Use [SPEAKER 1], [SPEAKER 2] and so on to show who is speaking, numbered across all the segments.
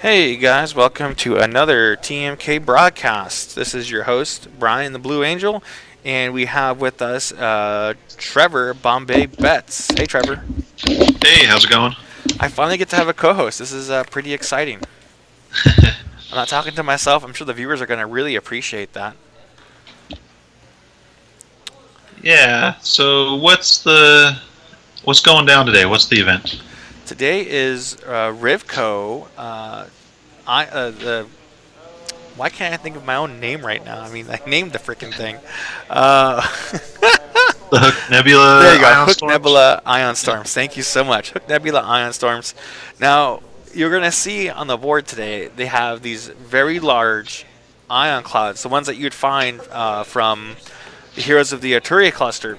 [SPEAKER 1] Hey guys, welcome to another TMK broadcast. This is your host, Brian the Blue Angel, and we have with us Trevor Bombay Betts. Hey Trevor.
[SPEAKER 2] Hey, how's it going?
[SPEAKER 1] I finally get to have a co host. This is pretty exciting. I'm not talking to myself. I'm sure the viewers are going to really appreciate that.
[SPEAKER 2] Yeah, so what's going down today? What's the event?
[SPEAKER 1] Today is RivCo. Why can't I think of my own name right now? I mean, I named the freaking thing. Uh,
[SPEAKER 2] The Hook
[SPEAKER 1] There
[SPEAKER 2] Nebula
[SPEAKER 1] you go.
[SPEAKER 2] Ion
[SPEAKER 1] Hook
[SPEAKER 2] Storms?
[SPEAKER 1] Nebula Ion
[SPEAKER 2] Yeah.
[SPEAKER 1] Storms. Thank you so much. Hook Nebula Ion Storms. Now, you're going to see on the board today, they have these very large ion clouds, the ones that you'd find from the Heroes of the Artillery cluster.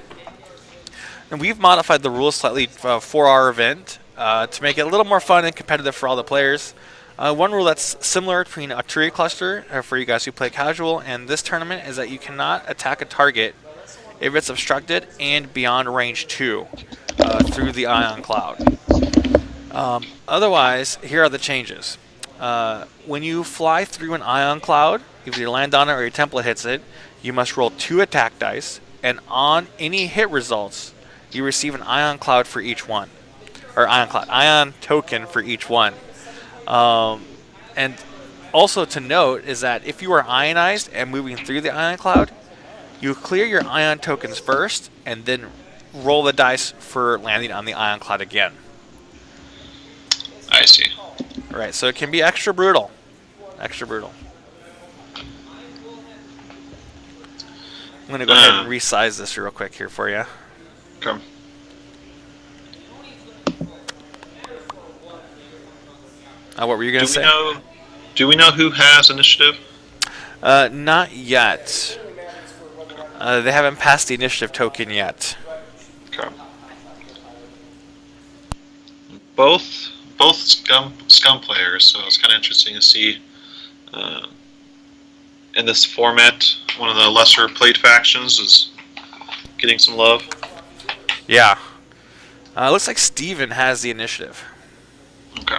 [SPEAKER 1] And we've modified the rules slightly for our event to make it a little more fun and competitive for all the players. One rule that's similar between Artillery cluster for you guys who play casual and this tournament is that you cannot attack a target if it's obstructed and beyond range 2 through the ion cloud. Otherwise, here are the changes. When you fly through an ion cloud, if you land on it or your template hits it, you must roll 2 attack dice, and on any hit results, you receive an ion cloud for each one. Or ion token for each one. And also to note is that if you are ionized and moving through the ion cloud, you clear your ion tokens first, and then roll the dice for landing on the ion cloud again.
[SPEAKER 2] I see.
[SPEAKER 1] Right, so it can be extra brutal. Extra brutal. I'm going to go ahead and resize this real quick here for you.
[SPEAKER 2] Come.
[SPEAKER 1] What were you going
[SPEAKER 2] Do
[SPEAKER 1] to
[SPEAKER 2] we
[SPEAKER 1] say?
[SPEAKER 2] know do we know who has initiative?
[SPEAKER 1] Not yet. They haven't passed the initiative token yet.
[SPEAKER 2] Okay. Both scum players, so it's kind of interesting to see uh, in this format one of the lesser played factions is getting some love.
[SPEAKER 1] Yeah. Looks like Steven has the initiative.
[SPEAKER 2] Okay.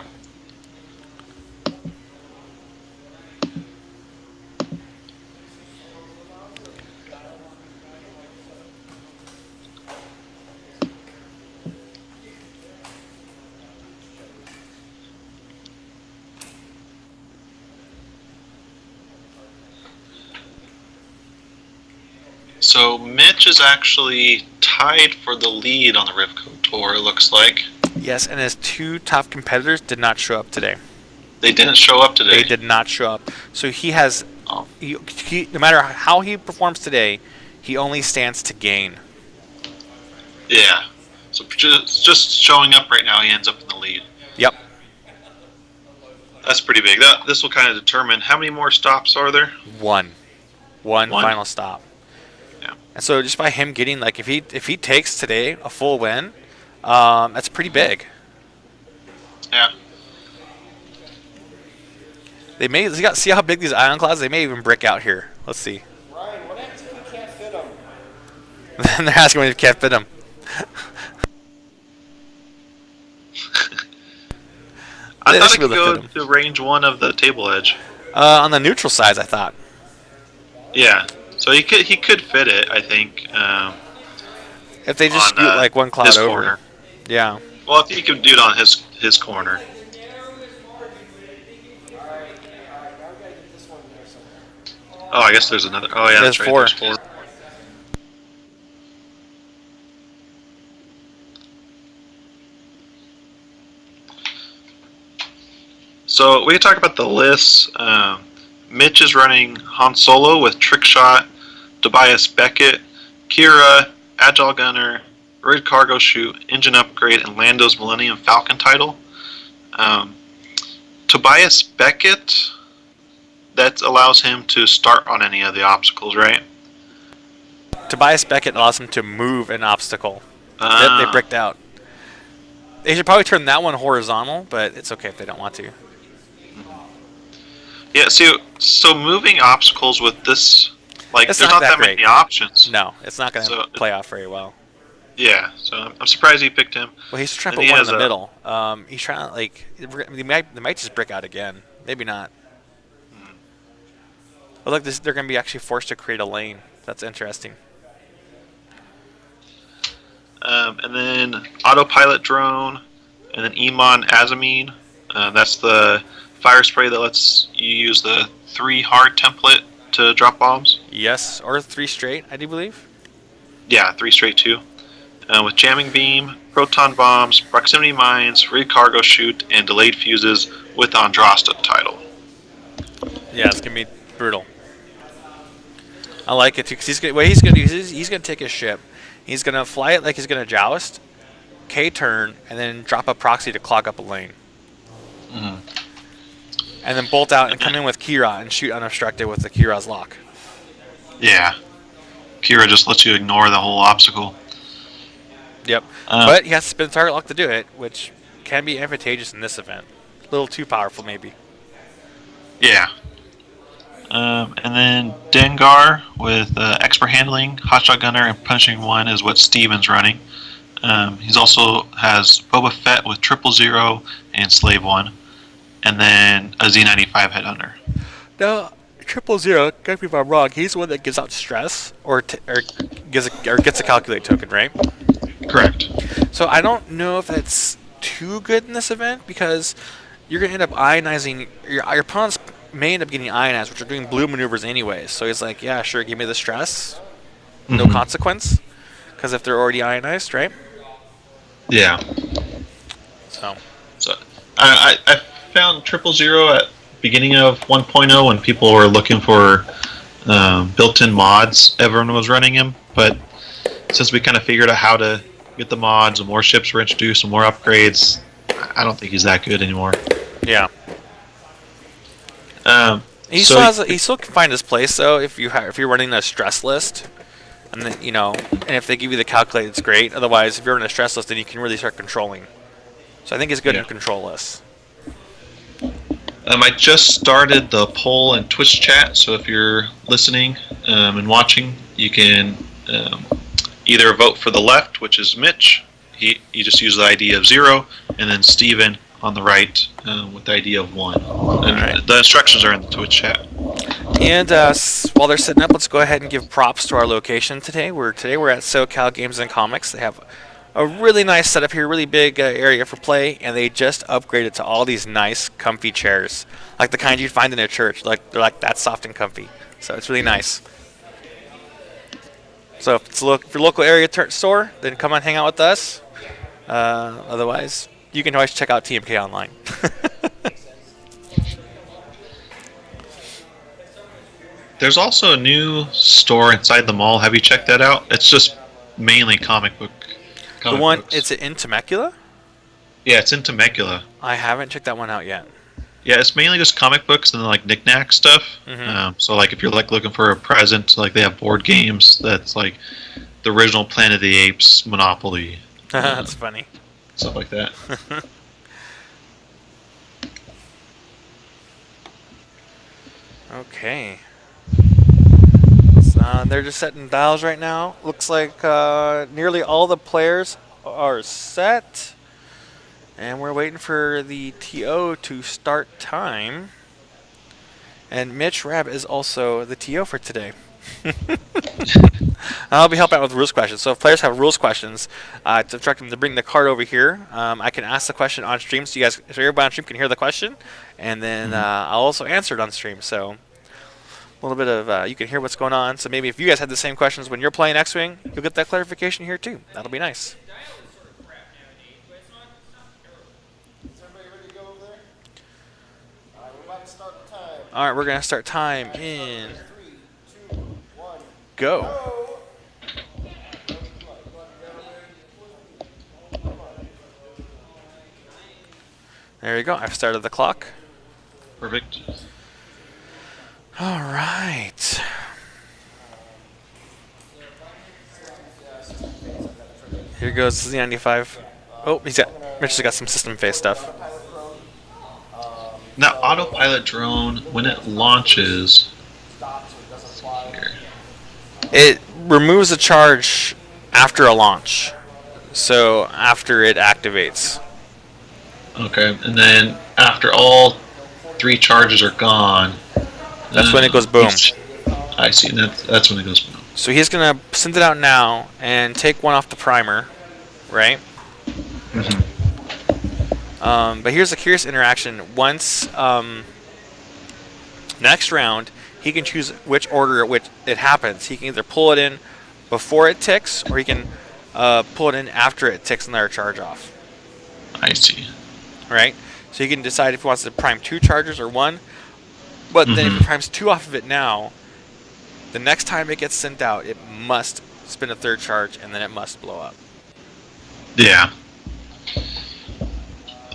[SPEAKER 2] So Mitch is actually tied for the lead on the RivCo tour, it looks like.
[SPEAKER 1] Yes, and his 2 top competitors did not show up today.
[SPEAKER 2] They didn't show up today.
[SPEAKER 1] They did not show up. So he has,
[SPEAKER 2] Oh.
[SPEAKER 1] no matter how he performs today, he only stands to gain.
[SPEAKER 2] Yeah. So just showing up right now, he ends up in the lead.
[SPEAKER 1] Yep.
[SPEAKER 2] That's pretty big. This will kind of determine how many more stops are there.
[SPEAKER 1] One final stop.
[SPEAKER 2] Yeah.
[SPEAKER 1] And so just by him getting, like, if he takes today a full win, that's pretty big.
[SPEAKER 2] Yeah.
[SPEAKER 1] They may see how big these ion clouds. They may even brick out here. Let's see.
[SPEAKER 3] Ryan, what happens if we can't fit them?
[SPEAKER 1] Then they're asking me if you can't fit them.
[SPEAKER 2] I
[SPEAKER 1] They
[SPEAKER 2] thought
[SPEAKER 1] should
[SPEAKER 2] I
[SPEAKER 1] be
[SPEAKER 2] could
[SPEAKER 1] able
[SPEAKER 2] go
[SPEAKER 1] to fit
[SPEAKER 2] to range 1 of the table edge.
[SPEAKER 1] On the neutral sides, I thought.
[SPEAKER 2] Yeah. So he could fit it, I think.
[SPEAKER 1] If they just
[SPEAKER 2] on,
[SPEAKER 1] scoot like one cloud
[SPEAKER 2] his
[SPEAKER 1] over.
[SPEAKER 2] corner.
[SPEAKER 1] Yeah.
[SPEAKER 2] Well, if he could do it on his corner.
[SPEAKER 3] Alright, now we gotta get this one there somewhere.
[SPEAKER 2] Oh, I guess there's another. Oh yeah,
[SPEAKER 1] There's
[SPEAKER 2] that's right.
[SPEAKER 1] 4.
[SPEAKER 2] There's 4. So we can talk about the lists. Mitch is running Han Solo with Trick Shot, Tobias Beckett, Kira, Agile Gunner, Red Cargo Chute, Engine Upgrade, and Lando's Millennium Falcon title. Tobias Beckett, that allows him to start on any of the obstacles, right?
[SPEAKER 1] Tobias Beckett allows him to move an obstacle. Yep,
[SPEAKER 2] Ah.
[SPEAKER 1] they bricked out. They should probably turn that one horizontal, but it's okay if they don't want to.
[SPEAKER 2] Yeah, so moving obstacles with this, like,
[SPEAKER 1] It's
[SPEAKER 2] there's
[SPEAKER 1] not
[SPEAKER 2] not
[SPEAKER 1] that
[SPEAKER 2] that many
[SPEAKER 1] great.
[SPEAKER 2] options.
[SPEAKER 1] No, it's not going to
[SPEAKER 2] So-
[SPEAKER 1] play off very well.
[SPEAKER 2] Yeah, so I'm surprised he picked him.
[SPEAKER 1] Well, he's trying to
[SPEAKER 2] And
[SPEAKER 1] put
[SPEAKER 2] he
[SPEAKER 1] one in
[SPEAKER 2] has
[SPEAKER 1] the
[SPEAKER 2] a-
[SPEAKER 1] middle. He's trying to, like, they might just brick out again. Maybe not. But look, they're going to be actually forced to create a lane. That's interesting.
[SPEAKER 2] And then autopilot drone, and then Iman Azamine. That's the fire spray that lets you use the 3 hard template to drop bombs.
[SPEAKER 1] Yes, or 3 straight, I do believe.
[SPEAKER 2] Yeah, 3 straight too. With jamming beam, proton bombs, proximity mines, recargo chute, and delayed fuses with Andrasta title.
[SPEAKER 1] Yeah, it's going to be brutal. I like it too, because what he's going to do is he's going to take his ship. He's going to fly it like he's going to joust, K-turn, and then drop a proxy to clog up a lane.
[SPEAKER 2] Mm-hmm.
[SPEAKER 1] And then bolt out and come in with Kira and shoot unobstructed with the Kira's lock.
[SPEAKER 2] Yeah. Kira just lets you ignore the whole obstacle.
[SPEAKER 1] Yep. But he has to spin target lock to do it, which can be advantageous in this event. A little too powerful, maybe.
[SPEAKER 2] Yeah. And then Dengar with expert handling, hotshot gunner, and punching 1 is what Steven's running. He's also has Boba Fett with 000 and Slave 1, and then a Z95 headhunter.
[SPEAKER 1] Now, 000, correct me if I'm wrong, he's the one that gives out stress or gets a calculate token, right?
[SPEAKER 2] Correct.
[SPEAKER 1] So I don't know if that's too good in this event, because you're going to end up ionizing your opponents. May end up getting ionized, which are doing blue maneuvers anyways. So he's like, yeah, sure, give me the stress. No consequence. Because if they're already ionized, right?
[SPEAKER 2] Yeah.
[SPEAKER 1] So
[SPEAKER 2] I found 000 at beginning of 1.0 when people were looking for built-in mods. Everyone was running him. But since we kind of figured out how to get the mods and more ships were introduced and more upgrades, I don't think he's that good anymore.
[SPEAKER 1] Yeah. He still can find his place though if you're running a stress list, and then and if they give you the calculate, it's great. Otherwise, if you're in a stress list, then you can really start controlling. So I think he's good in control lists.
[SPEAKER 2] I just started the poll and Twitch chat, so if you're listening and watching, you can either vote for the left, which is Mitch. He just used the ID of 0, and then Steven on the right with the ID of 1. And the instructions are in the Twitch chat.
[SPEAKER 1] And while they're setting up, let's go ahead and give props to our location today. We're at SoCal Games and Comics. They have a really nice setup here, really big area for play, and they just upgraded to all these nice, comfy chairs, like the kind you'd find in a church. They're like that soft and comfy. So it's really nice. So if your local area store, then come on, hang out with us. Otherwise, you can always check out TMK online.
[SPEAKER 2] There's also a new store inside the mall. Have you checked that out? It's just mainly comic books.
[SPEAKER 1] It's in Temecula?
[SPEAKER 2] Yeah, it's in Temecula.
[SPEAKER 1] I haven't checked that one out yet.
[SPEAKER 2] Yeah, it's mainly just comic books and like knick-knack stuff.
[SPEAKER 1] Mm-hmm.
[SPEAKER 2] So like if you're like looking for a present, like they have board games that's like the original Planet of the Apes, Monopoly.
[SPEAKER 1] That's funny.
[SPEAKER 2] Stuff like that.
[SPEAKER 1] Okay. So, they're just setting dials right now. Looks like nearly all the players are set. And we're waiting for the TO to start time. And Mitch Rabb is also the TO for today. I'll be helping out with rules questions. So if players have rules questions, to instruct them to bring the card over here. I can ask the question on stream, so everybody on stream can hear the question, and then I'll also answer it on stream. So a little bit of you can hear what's going on. So maybe if you guys had the same questions when you're playing X-Wing, you'll get that clarification here too. That'll be nice.
[SPEAKER 3] Is everybody ready to go over there? Alright, we're about to start the time.
[SPEAKER 1] All right, we're gonna start time in
[SPEAKER 3] 3, 2, 1,
[SPEAKER 1] go.
[SPEAKER 3] go!
[SPEAKER 1] There you go. I've started the clock.
[SPEAKER 2] Perfect.
[SPEAKER 1] All right. Here goes Z95. Oh, Mitch has got some system phase stuff.
[SPEAKER 2] Now, autopilot drone, when it launches, here.
[SPEAKER 1] It removes a charge after a launch. So after it activates.
[SPEAKER 2] Okay, and then after all 3 charges are gone.
[SPEAKER 1] That's when it goes boom.
[SPEAKER 2] I see. That's when it goes boom.
[SPEAKER 1] So he's gonna send it out now and take one off the primer, right? But here's a curious interaction. Once next round, he can choose which order at which it happens. He can either pull it in before it ticks, or he can pull it in after it ticks another charge off.
[SPEAKER 2] I see.
[SPEAKER 1] Right? So he can decide if he wants to prime 2 charges or 1. But then if he primes 2 off of it now, the next time it gets sent out, it must spin a 3rd charge, and then it must blow up.
[SPEAKER 2] Yeah.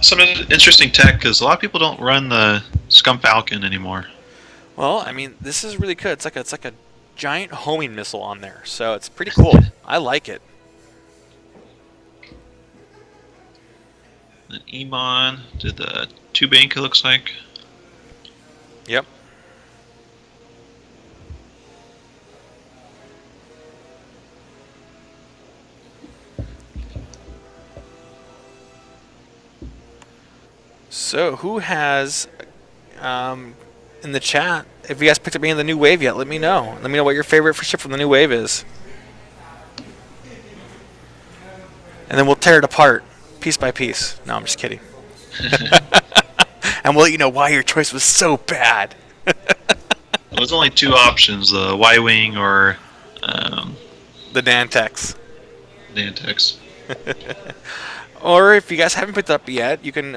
[SPEAKER 2] Some interesting tech, because a lot of people don't run the Scum Falcon anymore.
[SPEAKER 1] Well, I mean, this is really good. It's like a giant homing missile on there, so it's pretty cool. I like it.
[SPEAKER 2] Then Emon did the 2 bank, it looks like.
[SPEAKER 1] Yep. So, who has, in the chat, if you guys picked up any of the new wave yet, let me know. Let me know what your favorite ship from the new wave is. And then we'll tear it apart, piece by piece. No, I'm just kidding. And we'll let you know why your choice was so bad.
[SPEAKER 2] Well, there's only 2 options, the Y-Wing or
[SPEAKER 1] The Nantex.
[SPEAKER 2] Nantex.
[SPEAKER 1] Or if you guys haven't picked up yet, you can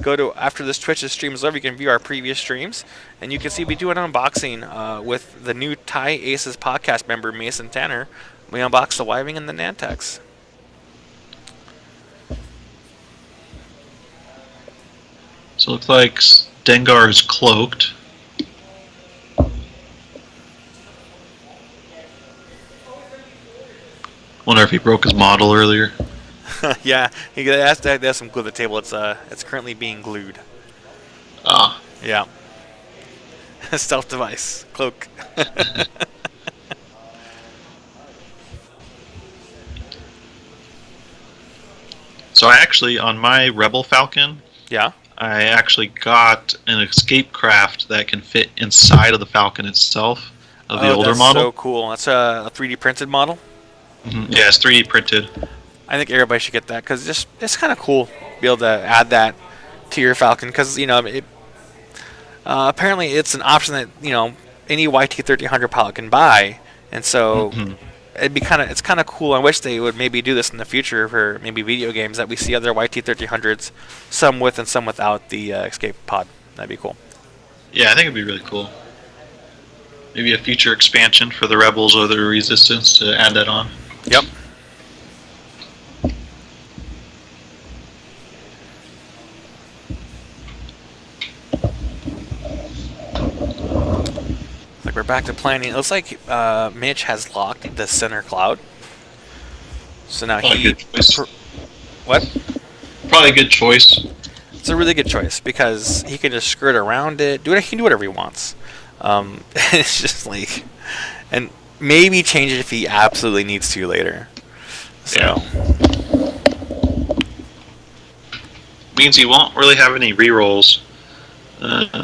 [SPEAKER 1] go to, after this Twitch stream is over, you can view our previous streams, and you can see we do an unboxing with the new Thai Aces podcast member, Mason Tanner. We unboxed the Y-Wing and the Nantex.
[SPEAKER 2] So it looks like Dengar is cloaked. Wonder if he broke his model earlier.
[SPEAKER 1] Yeah, he has some glue at the table. It's currently being glued.
[SPEAKER 2] Ah.
[SPEAKER 1] Yeah. Stealth device. Cloak.
[SPEAKER 2] So I actually, on my Rebel Falcon,
[SPEAKER 1] Yeah.
[SPEAKER 2] I actually got an escape craft that can fit inside of the Falcon itself, of the older
[SPEAKER 1] that's
[SPEAKER 2] model.
[SPEAKER 1] so cool. That's a 3D printed model.
[SPEAKER 2] Yeah, it's 3D printed.
[SPEAKER 1] I think everybody should get that because it's kind of cool to be able to add that to your Falcon because apparently it's an option that any YT1300 pilot can buy, and so it's kind of cool. I wish they would maybe do this in the future for maybe video games that we see other YT1300s, some with and some without the escape pod. That'd be cool.
[SPEAKER 2] Yeah, I think it'd be really cool. Maybe a future expansion for the Rebels or the Resistance to add that on.
[SPEAKER 1] Yep. Like we're back to planning. It looks like Mitch has locked the center cloud. So now
[SPEAKER 2] Probably a good choice.
[SPEAKER 1] What?
[SPEAKER 2] Probably a good choice.
[SPEAKER 1] It's a really good choice because he can just skirt around it. He can do whatever he wants. It's just like, and maybe change it if he absolutely needs to later. So.
[SPEAKER 2] Yeah. Means he won't really have any rerolls. Because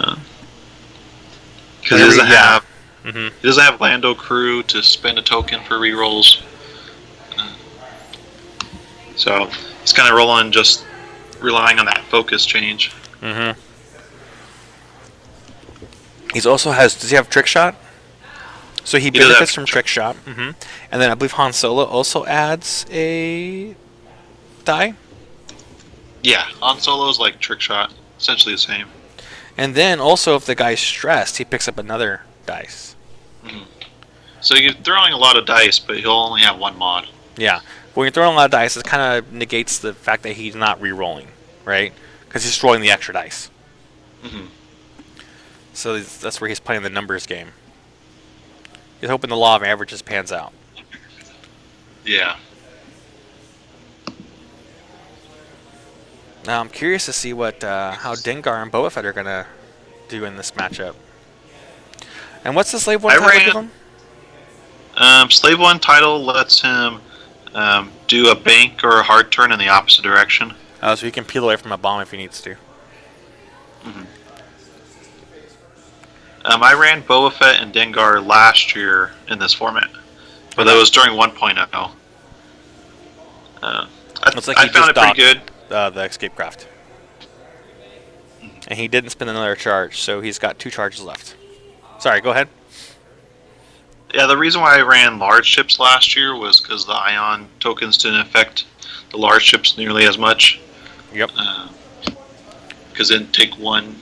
[SPEAKER 2] he doesn't have. He doesn't have Lando Crew to spend a token for rerolls. So he's kind of rolling, just relying on that focus change.
[SPEAKER 1] He's also does he have Trick Shot? So he benefits from Trick Shot. And then I believe Han Solo also adds a die.
[SPEAKER 2] Yeah, Han Solo's like Trick Shot, essentially the same.
[SPEAKER 1] And then also if the guy's stressed, he picks up another dice.
[SPEAKER 2] So you're throwing a lot of dice, but he'll only have 1 mod.
[SPEAKER 1] Yeah. When you're throwing a lot of dice, it kind of negates the fact that he's not re-rolling, right? Because he's throwing the extra dice. So that's where he's playing the numbers game. He's hoping the law of averages pans out.
[SPEAKER 2] Yeah.
[SPEAKER 1] Now I'm curious to see what how Dengar and Boba Fett are gonna do in this matchup. And what's the Slave One title give him?
[SPEAKER 2] Slave One title lets him do a bank or a hard turn in the opposite direction.
[SPEAKER 1] Oh, so he can peel away from a bomb if he needs to.
[SPEAKER 2] I ran Boba Fett and Dengar last year in this format, but that
[SPEAKER 1] Okay.
[SPEAKER 2] was during 1.0.
[SPEAKER 1] Looks like
[SPEAKER 2] I
[SPEAKER 1] he
[SPEAKER 2] found
[SPEAKER 1] just
[SPEAKER 2] it pretty
[SPEAKER 1] docked
[SPEAKER 2] good.
[SPEAKER 1] the escape craft. And he didn't spend another charge, so he's got 2 charges left. Sorry, go ahead.
[SPEAKER 2] Yeah, the reason why I ran large ships last year was because the ion tokens didn't affect the large ships nearly as much.
[SPEAKER 1] Yep.
[SPEAKER 2] Because it didn't take one,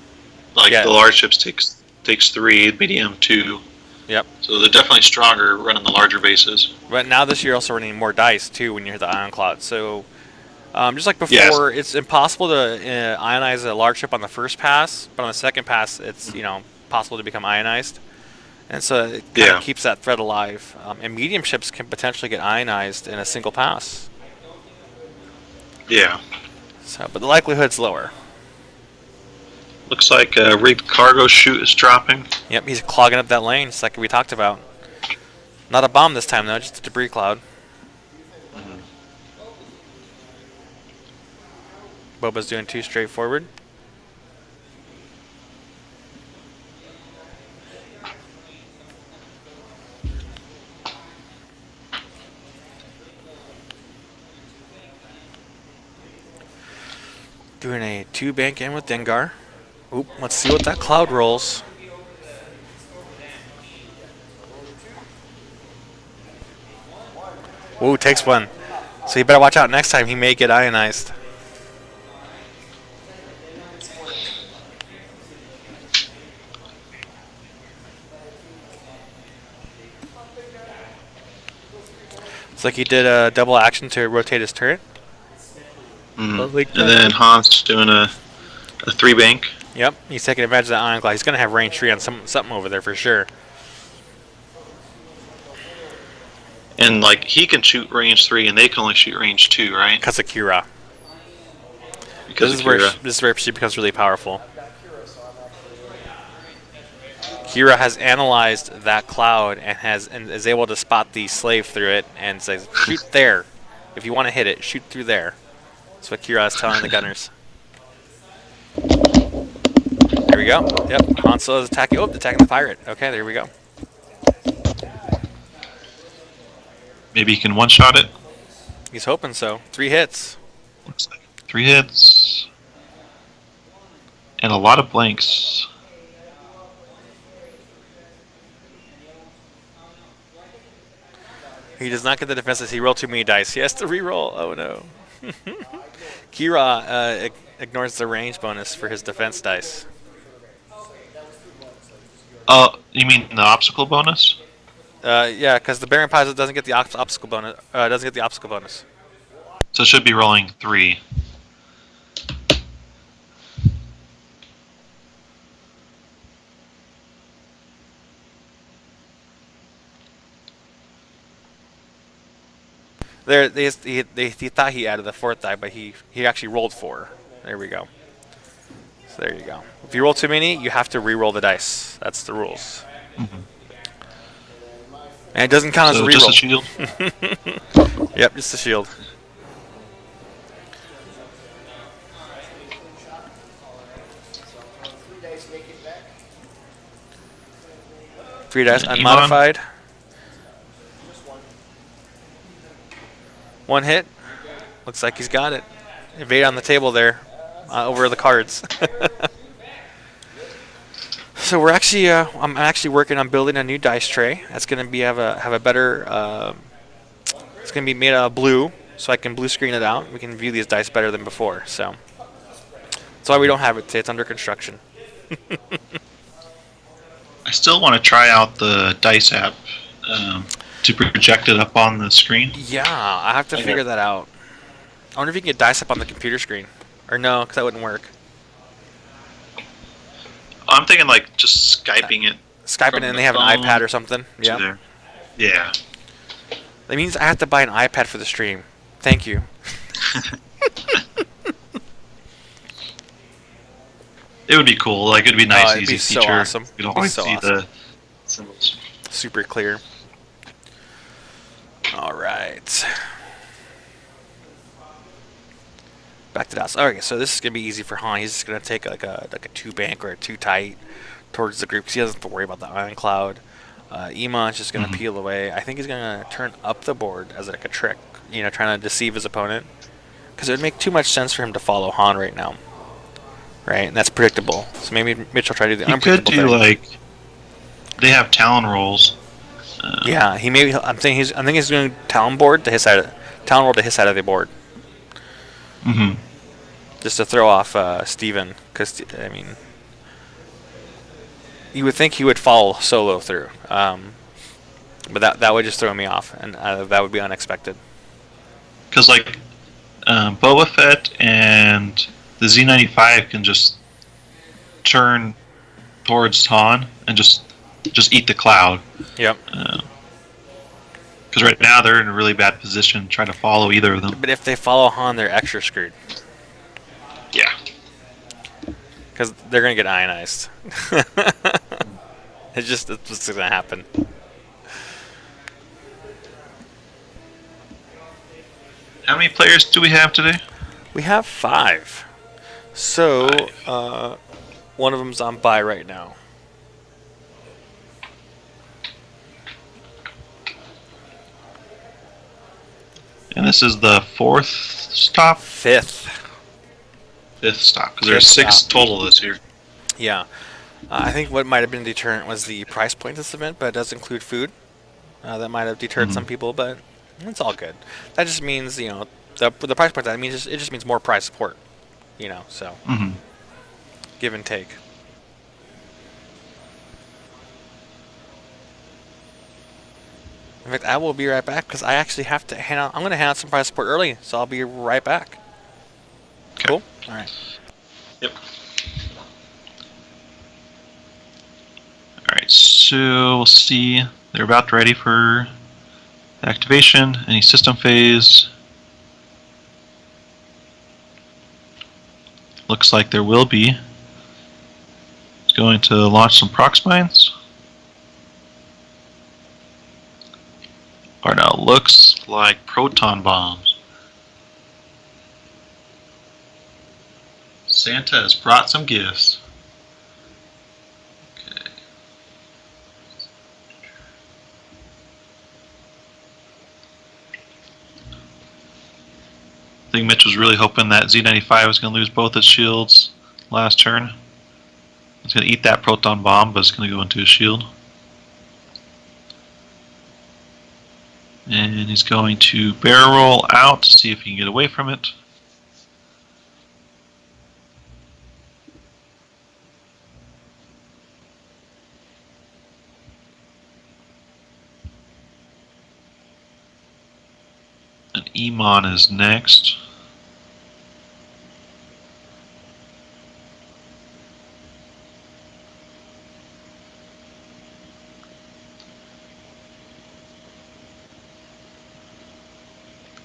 [SPEAKER 2] like
[SPEAKER 1] Yeah.
[SPEAKER 2] the large ships takes 3, medium 2.
[SPEAKER 1] Yep.
[SPEAKER 2] So they're definitely stronger running the larger bases.
[SPEAKER 1] But now this year also running more dice too when you hit the ion cloud. So just like
[SPEAKER 2] Yes.
[SPEAKER 1] before, it's impossible to ionize a large ship on the first pass, but on the second pass, it's possible to become ionized, and so it kind of
[SPEAKER 2] Yeah.
[SPEAKER 1] keeps that thread alive. And medium ships can potentially get ionized in a single pass.
[SPEAKER 2] Yeah.
[SPEAKER 1] So, but the likelihood's lower.
[SPEAKER 2] Looks like a rigged cargo chute is dropping.
[SPEAKER 1] Yep, he's clogging up that lane, just like we talked about. Not a bomb this time though, just a debris cloud. Boba's doing too straightforward. Doing a 2 bank in with Dengar. Oop, let's see what that cloud rolls. Ooh, takes one. So you better watch out next time. He may get ionized. Looks like he did a double action to rotate his turret.
[SPEAKER 2] And then Han's doing a 3 bank.
[SPEAKER 1] Yep, he's taking advantage of that ion cloud. He's going to have range 3 on something over there for sure.
[SPEAKER 2] And like he can shoot range 3 and they can only shoot range 2, right?
[SPEAKER 1] Because of Kira.
[SPEAKER 2] Because
[SPEAKER 1] This
[SPEAKER 2] of
[SPEAKER 1] is where
[SPEAKER 2] Kira.
[SPEAKER 1] this is where she becomes really powerful. Kira has analyzed that cloud and is able to spot the slave through it and says, shoot there. If you want to hit it, shoot through there. That's what Kira is telling the gunners. There we go. Yep, Han Solo is attacking. Oh, attacking the pirate. Okay, there we go.
[SPEAKER 2] Maybe he can one-shot it.
[SPEAKER 1] He's hoping so. 3 hits.
[SPEAKER 2] Looks like 3 hits. And a lot of blanks.
[SPEAKER 1] He does not get the defenses. He rolled too many dice. He has to re-roll. Oh no. Kira ignores the range bonus for his defense dice.
[SPEAKER 2] You mean the obstacle bonus?
[SPEAKER 1] Yeah, because the Baron Pilot doesn't get the obstacle bonus. Doesn't get the obstacle bonus.
[SPEAKER 2] So it should be rolling 3.
[SPEAKER 1] He thought he added the 4th die, but he actually rolled 4. There we go. So there you go. If you roll too many, you have to re-roll the dice. That's the rules. And it doesn't count as a
[SPEAKER 2] So
[SPEAKER 1] re-roll.
[SPEAKER 2] just a shield.
[SPEAKER 1] Yep, just a shield. Three dice
[SPEAKER 2] Iman.
[SPEAKER 1] unmodified. 1 hit. Looks like he's got it. Evade on the table there, over the cards. So we're actually, I'm actually working on building a new dice tray. That's gonna be have a better. It's gonna be made out of blue, so I can blue screen it out. We can view these dice better than before. So that's why we don't have it today. It's under construction.
[SPEAKER 2] I still want to try out the dice app to project it up on the screen.
[SPEAKER 1] Yeah, I have to figure that out. I wonder if you can get dice up on the computer screen, or no, because that wouldn't work.
[SPEAKER 2] I'm thinking like just Skyping it.
[SPEAKER 1] Skyping
[SPEAKER 2] From
[SPEAKER 1] and
[SPEAKER 2] the
[SPEAKER 1] they have an
[SPEAKER 2] phone
[SPEAKER 1] iPad or something.
[SPEAKER 2] to
[SPEAKER 1] Yeah.
[SPEAKER 2] there. Yeah.
[SPEAKER 1] That means I have to buy an iPad for the stream. Thank you.
[SPEAKER 2] It would be cool. Like it'd be nice,
[SPEAKER 1] it'd
[SPEAKER 2] easy
[SPEAKER 1] be so
[SPEAKER 2] feature.
[SPEAKER 1] awesome.
[SPEAKER 2] You don't
[SPEAKER 1] It'd be
[SPEAKER 2] always
[SPEAKER 1] so
[SPEAKER 2] see
[SPEAKER 1] awesome.
[SPEAKER 2] the symbols.
[SPEAKER 1] Super clear. All right. Back to DOS. Okay, so this is gonna be easy for Han. He's just gonna take like a 2 bank or a 2 tight, towards the group because he doesn't have to worry about the Ion Cloud. Iman's just going to peel away. I think he's going to turn up the board as like a trick, trying to deceive his opponent. Because it would make too much sense for him to follow Han right now. Right? And that's predictable. So maybe Mitch will try to do the unpredictable
[SPEAKER 2] could do
[SPEAKER 1] thing.
[SPEAKER 2] like they have Talon rolls.
[SPEAKER 1] Yeah, he maybe. I think he's going Talon board to his side. Talon roll to his side of the board. Just to throw off Steven. Because, I mean, you would think he would follow Solo through. But that would just throw me off. And that would be unexpected.
[SPEAKER 2] Because, like, Boba Fett and the Z95 can just turn towards Han and just eat the cloud.
[SPEAKER 1] Yep.
[SPEAKER 2] Because right now they're in a really bad position trying to follow either of them.
[SPEAKER 1] But if they follow Han, they're extra screwed.
[SPEAKER 2] Yeah.
[SPEAKER 1] Because they're going to get ionized. It's what's going to happen.
[SPEAKER 2] How many players do we have today?
[SPEAKER 1] We have 5. So, one of them's on bye right now.
[SPEAKER 2] And this is the 4th stop?
[SPEAKER 1] 5th.
[SPEAKER 2] 5th stop, because there's 6 total this year.
[SPEAKER 1] Yeah. I think what might have been a deterrent was the price point of this event, but it does include food. That might have deterred some people, but it's all good. That just means, the price point, that means it just means more prize support. So give and take. In fact, I will be right back because I actually have to hand out. I'm going to hand out some prize support early, so I'll be right back.
[SPEAKER 2] Okay.
[SPEAKER 1] Cool. All right.
[SPEAKER 2] Yep. Alright, so we'll see. They're about ready for activation. Any system phase. Looks like there will be. It's going to launch some prox mines. Or no, looks like proton bombs. Santa has brought some gifts. Okay. I think Mitch was really hoping that Z95 was going to lose both its shields last turn. It's going to eat that proton bomb, but it's going to go into his shield. And he's going to barrel roll out to see if he can get away from it. And Iman is next.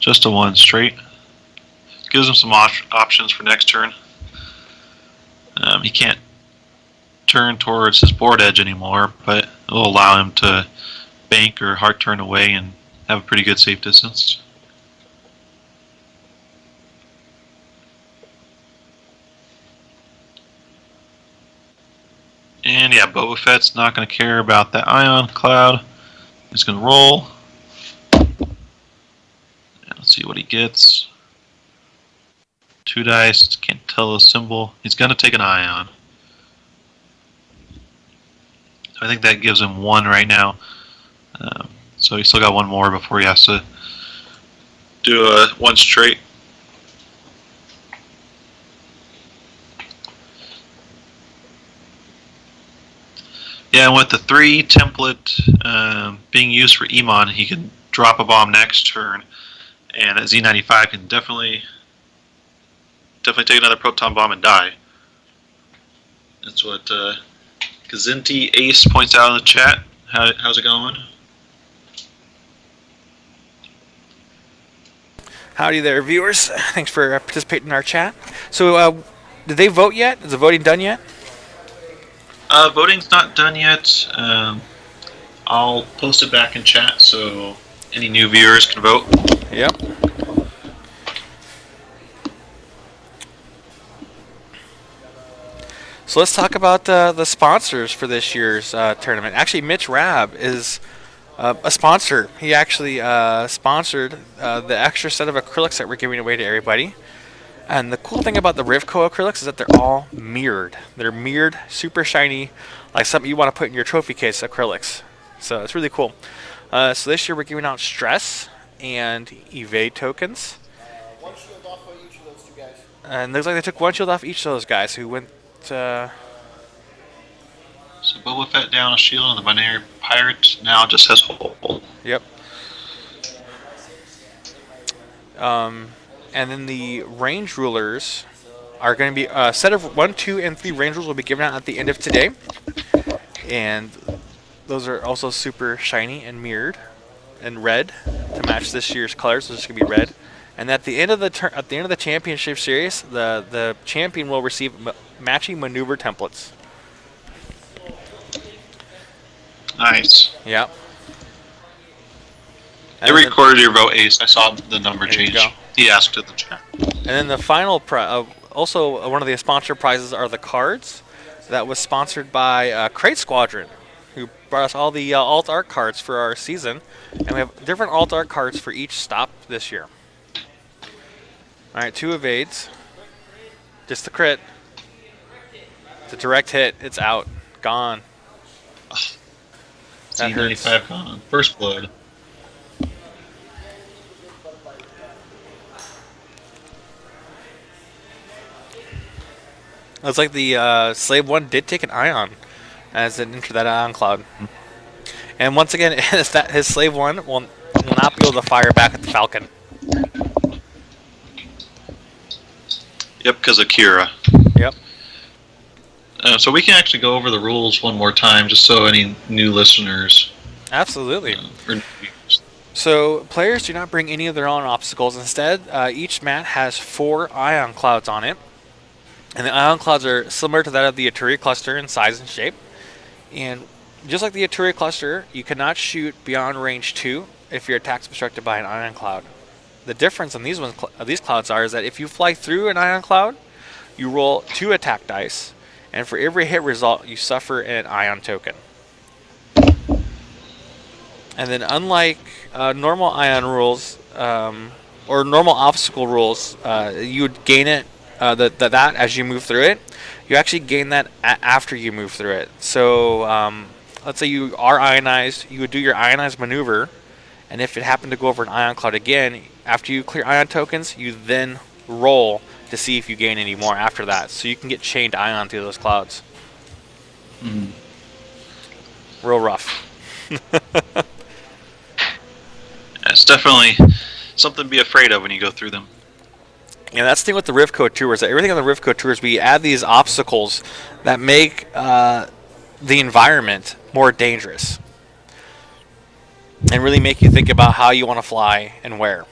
[SPEAKER 2] Just a 1 straight. Gives him some options for next turn. He can't turn towards his board edge anymore, but it will allow him to bank or hard turn away and have a pretty good safe distance. And yeah, Boba Fett's not going to care about that ion cloud. He's going to roll. Let's see what he gets. 2 dice, can't tell the symbol. He's going to take an ion. I think that gives him 1 right now. So he's still got 1 more before he has to do a 1 straight. Yeah, and with the 3 template being used for Iman, he can drop a bomb next turn. And that Z95 can definitely take another proton bomb and die. That's what Kazinti Ace points out in the chat. How's it going?
[SPEAKER 1] Howdy there, viewers. Thanks for participating in our chat. So, did they vote yet? Is the voting done yet?
[SPEAKER 2] Voting's not done yet. I'll post it back in chat so any new viewers can vote.
[SPEAKER 1] Yep. So let's talk about the sponsors for this year's tournament. Actually, Mitch Rabb is a sponsor. He actually sponsored the extra set of acrylics that we're giving away to everybody. And the cool thing about the RivCo acrylics is that they're all mirrored. They're mirrored, super shiny, like something you want to put in your trophy case acrylics. So it's really cool. So this year we're giving out stress and evade tokens.
[SPEAKER 3] One shield off of each of those two guys.
[SPEAKER 1] And it looks like they took one shield off each of those guys who went.
[SPEAKER 2] So Boba Fett down a shield, and the Binary Pirate now just has hold.
[SPEAKER 1] Yep. And then the range rulers are going to be a set of 1, 2, and 3 range rulers will be given out at the end of today. And those are also super shiny and mirrored and red to match this year's colors. So it's going to be red. And at the end of the championship series, the champion will receive matching maneuver templates.
[SPEAKER 2] Nice.
[SPEAKER 1] Yep.
[SPEAKER 2] They recorded your vote, Ace. I saw the number change. He asked in the chat.
[SPEAKER 1] And then the final also one of the sponsor prizes are the cards that was sponsored by Crate Squadron, who brought us all the alt art cards for our season, and we have different alt art cards for each stop this year. All right, 2 evades, just the crit. It's a direct hit. It's out, gone. That hurts.
[SPEAKER 2] C95 gone. First blood.
[SPEAKER 1] Looks like the Slave 1 did take an ion as it entered that ion cloud. And once again, his Slave 1 will not be able to fire back at the Falcon.
[SPEAKER 2] Yep, because of Kira.
[SPEAKER 1] Yep.
[SPEAKER 2] So we can actually go over the rules one more time, just so any new listeners.
[SPEAKER 1] Absolutely.
[SPEAKER 2] Or
[SPEAKER 1] So players do not bring any of their own obstacles. Instead, each mat has 4 ion clouds on it. And the ion clouds are similar to that of the Aturi cluster in size and shape. And just like the Aturi cluster, you cannot shoot beyond range 2 if your attack's obstructed by an ion cloud. The difference on these clouds is that if you fly through an ion cloud, you roll 2 attack dice, and for every hit result, you suffer an ion token. And then unlike normal ion rules, or normal obstacle rules, you would gain it, that as you move through it. You actually gain that after you move through it. So let's say you are ionized, you would do your ionized maneuver, and if it happened to go over an ion cloud again, after you clear ion tokens, you then roll to see if you gain any more after that. So you can get chained ion through those clouds.
[SPEAKER 2] Mm.
[SPEAKER 1] Real rough.
[SPEAKER 2] It's definitely something to be afraid of when you go through them.
[SPEAKER 1] Yeah, that's the thing with the RivCo tours. That everything on the RivCo tours, we add these obstacles that make the environment more dangerous, and really make you think about how you want to fly and where.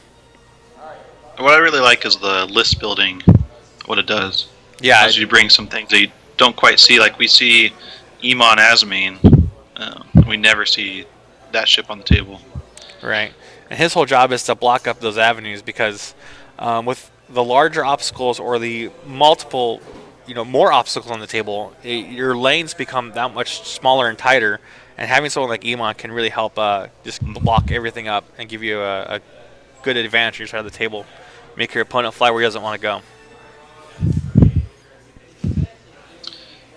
[SPEAKER 2] What I really like is the list building, what it does.
[SPEAKER 1] Yeah,
[SPEAKER 2] as you bring some things that you don't quite see, like we see Emon Azamine. We never see that ship on the table.
[SPEAKER 1] right. And his whole job is to block up those avenues because with the larger obstacles or the multiple, more obstacles on the table, your lanes become that much smaller and tighter. And having someone like Emon can really help just block everything up and give you a good advantage on your side of the table. Make your opponent fly where he doesn't want to go.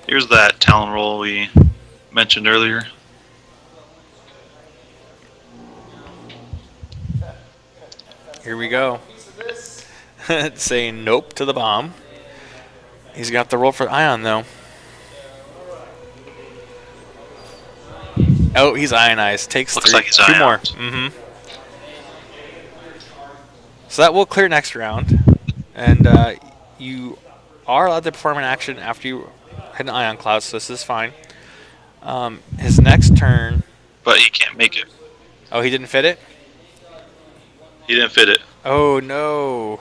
[SPEAKER 2] Here's that talon roll we mentioned earlier.
[SPEAKER 1] Here we go. Saying nope to the bomb. He's got the roll for ion though. Oh, he's ionized. Takes
[SPEAKER 2] Looks
[SPEAKER 1] 3.
[SPEAKER 2] like he's
[SPEAKER 1] 2 more.
[SPEAKER 2] ionized.
[SPEAKER 1] So that will clear next round, and you are allowed to perform an action after you hit an ion cloud. So this is fine. His next turn.
[SPEAKER 2] But he can't make it.
[SPEAKER 1] Oh, he didn't fit it?
[SPEAKER 2] He didn't fit it.
[SPEAKER 1] Oh no.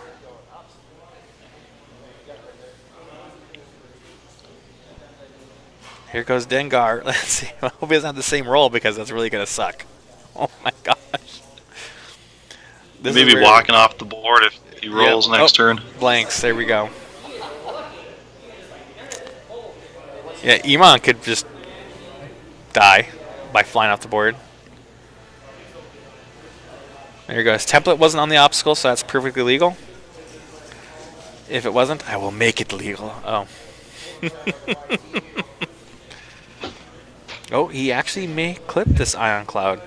[SPEAKER 1] Here goes Dengar. Let's see. I hope he doesn't have the same roll because that's really going to suck. Oh my gosh. This
[SPEAKER 2] Maybe walking off the board if he rolls next turn.
[SPEAKER 1] Blanks. There we go. Yeah, Iman could just die by flying off the board. There he goes. Template wasn't on the obstacle, so that's perfectly legal. If it wasn't, I will make it legal. Oh. Oh, he actually may clip this ion cloud.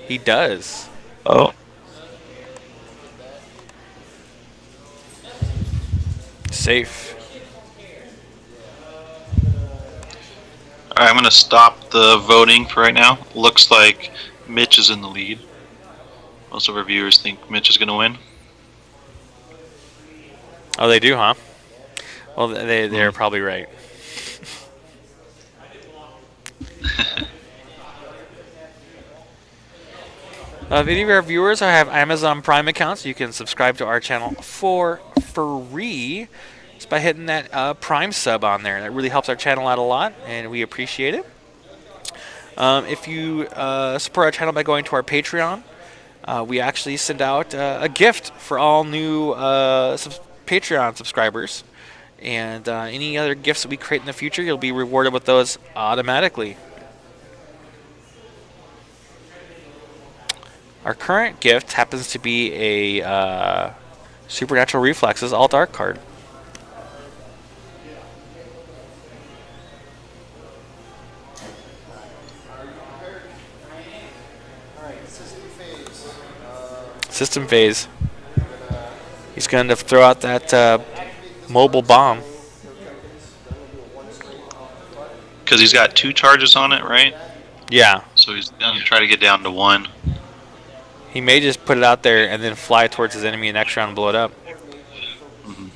[SPEAKER 1] He does.
[SPEAKER 2] Oh,
[SPEAKER 1] Safe.
[SPEAKER 2] all right. I'm gonna stop the voting for right now. Looks like Mitch is in the lead. Most of our viewers think Mitch is gonna win.
[SPEAKER 1] Oh, they do, huh? Well, they're probably right. If any of our viewers have Amazon Prime accounts, you can subscribe to our channel for free just by hitting that Prime sub on there. That really helps our channel out a lot, and we appreciate it. If you support our channel by going to our Patreon, we actually send out a gift for all new Patreon subscribers. And any other gifts that we create in the future, you'll be rewarded with those automatically. Our current gift happens to be a Supernatural Reflexes All Dark card.
[SPEAKER 3] Alright, system phase.
[SPEAKER 1] System phase. He's going to throw out that mobile bomb.
[SPEAKER 2] Because he's got 2 charges on it, right?
[SPEAKER 1] Yeah.
[SPEAKER 2] So he's gonna try to get down to 1.
[SPEAKER 1] He may just put it out there and then fly towards his enemy next round and blow it up.
[SPEAKER 2] Mhm.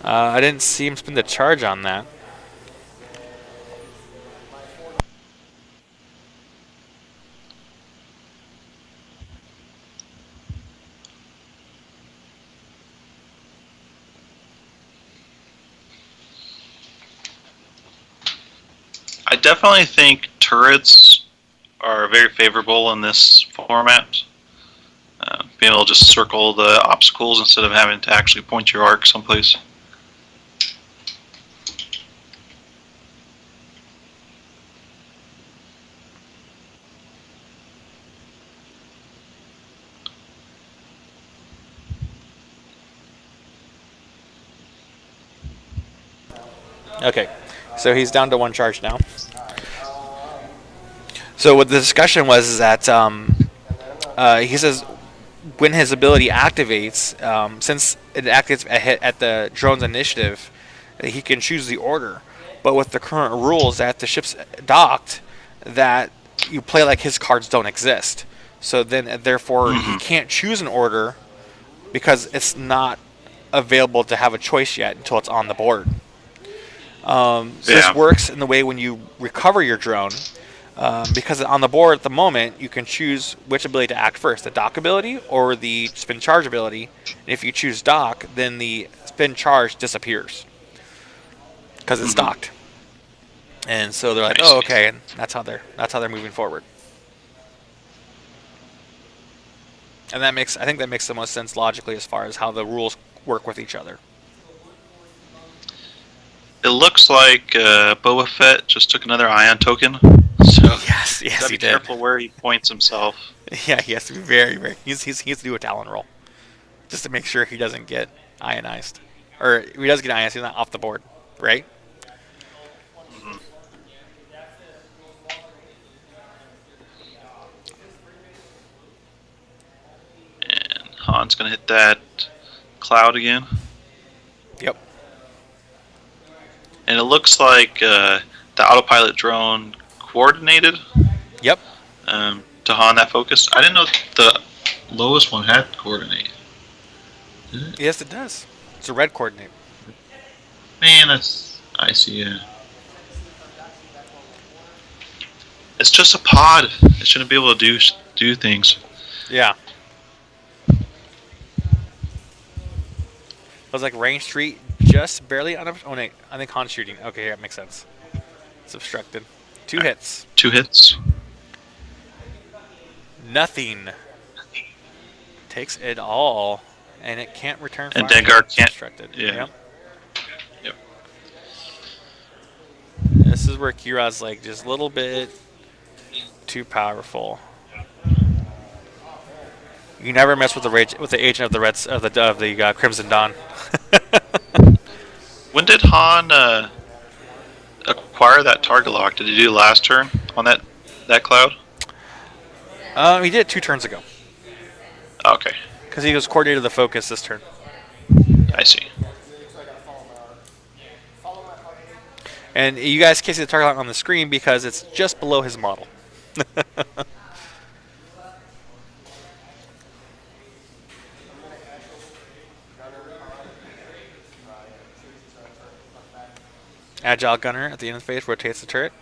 [SPEAKER 1] I didn't see him spend the charge on that.
[SPEAKER 2] I definitely think turrets are very favorable in this format. Being able to just circle the obstacles instead of having to actually point your arc someplace.
[SPEAKER 1] Okay, so he's down to 1 charge now. So what the discussion was is that he says when his ability activates, since it activates at the drone's initiative, he can choose the order. But with the current rules that the ship's docked, that you play like his cards don't exist. So then, therefore, he can't choose an order because it's not available to have a choice yet until it's on the board. So this works in the way when you recover your drone, because on the board at the moment you can choose which ability to act first, the dock ability or the spin charge ability. And if you choose dock, then the spin charge disappears because it's docked. And so they're like, oh, okay, and that's how they're moving forward. And I think that makes the most sense logically as far as how the rules work with each other.
[SPEAKER 2] It looks like Boba Fett just took another ion token. So
[SPEAKER 1] Yes,
[SPEAKER 2] gotta
[SPEAKER 1] he
[SPEAKER 2] be
[SPEAKER 1] did.
[SPEAKER 2] careful where he points himself.
[SPEAKER 1] Yeah, he has to be very, very. He has to do a Talon roll, just to make sure he doesn't get ionized, or if he does get ionized, he's not off the board, right?
[SPEAKER 2] And Han's gonna hit that cloud again.
[SPEAKER 1] Yep.
[SPEAKER 2] And it looks like the autopilot drone coordinated
[SPEAKER 1] Yep.
[SPEAKER 2] to Han that focus. I didn't know the lowest one had coordinate. Did it?
[SPEAKER 1] Yes, it does. It's a red coordinate.
[SPEAKER 2] Man, that's I see. Yeah. It's just a pod. It shouldn't be able to do things.
[SPEAKER 1] Yeah. It was like Range Street just barely on. Oh, wait, I think Han's shooting. Okay, yeah, it makes sense. It's obstructed. 2 hits.
[SPEAKER 2] 2 hits.
[SPEAKER 1] Nothing. Takes it all. and it can't return
[SPEAKER 2] And
[SPEAKER 1] fire when
[SPEAKER 2] Dengar
[SPEAKER 1] it's
[SPEAKER 2] can't.
[SPEAKER 1] instructed.
[SPEAKER 2] Yeah.
[SPEAKER 1] Yep.
[SPEAKER 2] Yep.
[SPEAKER 1] This is where Kira's like just a little bit too powerful. You never mess with with the agent of the Reds of the Crimson Dawn.
[SPEAKER 2] When did Han acquire that target lock? Did he do last turn on that cloud?
[SPEAKER 1] He did it 2 turns ago
[SPEAKER 2] Okay,
[SPEAKER 1] because he was coordinated the focus this turn.
[SPEAKER 2] I see.
[SPEAKER 1] And you guys can't see the target lock on the screen because it's just below his model. Agile Gunner at the end of the phase rotates the turret.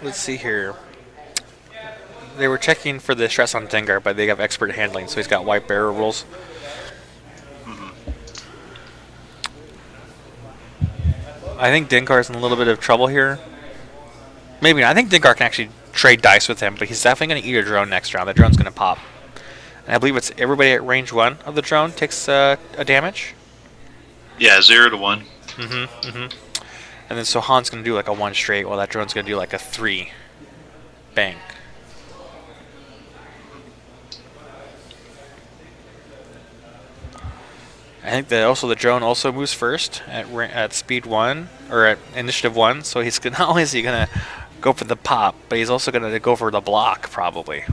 [SPEAKER 1] Let's see here. They were checking for the stress on Dengar, but they have expert handling, so he's got white barrel rules. I think Dengar's in a little bit of trouble here. Maybe not. I think Dengar can actually trade dice with him, but he's definitely going to eat a drone next round. The drone's going to pop. And I believe it's everybody at range 1 of the drone takes a damage.
[SPEAKER 2] Yeah, 0 to 1.
[SPEAKER 1] And then so Han's going to do like a 1 straight, while that drone's going to do like a 3. Bang. I think that also the drone also moves first at speed 1 or at initiative 1, so he's not only is he gonna go for the pop, but he's also gonna go for the block probably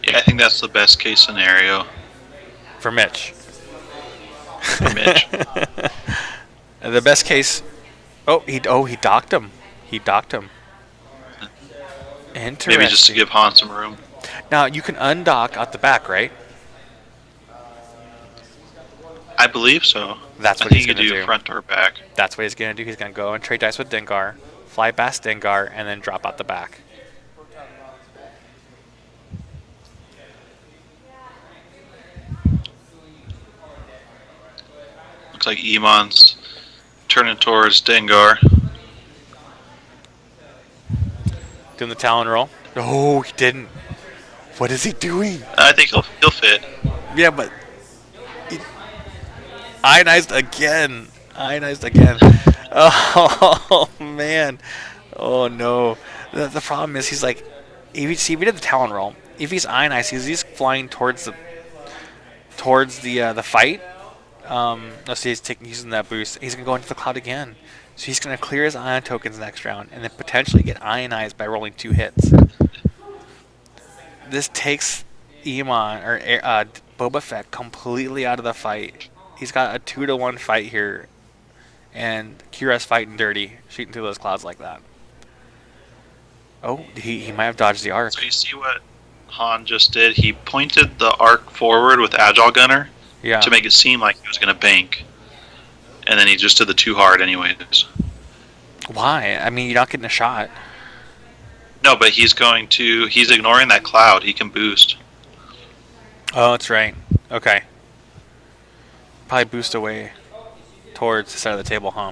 [SPEAKER 2] Yeah, I think that's the best case scenario
[SPEAKER 1] for Mitch.
[SPEAKER 2] for Mitch.
[SPEAKER 1] And the best case, he docked him. He docked him. Interesting.
[SPEAKER 2] Maybe just to give Han some room.
[SPEAKER 1] Now you can undock out the back, right?
[SPEAKER 2] I believe so.
[SPEAKER 1] That's
[SPEAKER 2] I
[SPEAKER 1] what
[SPEAKER 2] think
[SPEAKER 1] he's
[SPEAKER 2] you could
[SPEAKER 1] gonna
[SPEAKER 2] do
[SPEAKER 1] do.
[SPEAKER 2] front or back.
[SPEAKER 1] That's what he's gonna do. He's gonna go and trade dice with Dengar, fly past Dengar, and then drop out the back.
[SPEAKER 2] Looks like Iman's turning towards Dengar.
[SPEAKER 1] Doing the Talon roll. Oh, he didn't. What is he doing?
[SPEAKER 2] I think he'll fit.
[SPEAKER 1] Yeah, but he ionized again. Ionized again. Oh man. Oh no. The problem is he's like, if we did the Talon roll, if he's ionized, he's flying towards the fight. Let's see, he's using that boost. He's gonna go into the cloud again. So he's gonna clear his ion tokens next round, and then potentially get ionized by rolling 2 hits. This takes Iman or Boba Fett completely out of the fight. He's got a 2-to-1 fight here, and Kira's fighting dirty, shooting through those clouds like that. Oh, he might have dodged the arc.
[SPEAKER 2] So you see what Han just did? He pointed the arc forward with Agile Gunner
[SPEAKER 1] Yeah.
[SPEAKER 2] to make it seem like he was going to bank. And then he just did the too hard anyways.
[SPEAKER 1] Why? I mean, you're not getting a shot.
[SPEAKER 2] No, but he's ignoring that cloud. He can boost.
[SPEAKER 1] Oh, that's right. Okay. Probably boost away towards the side of the table, huh?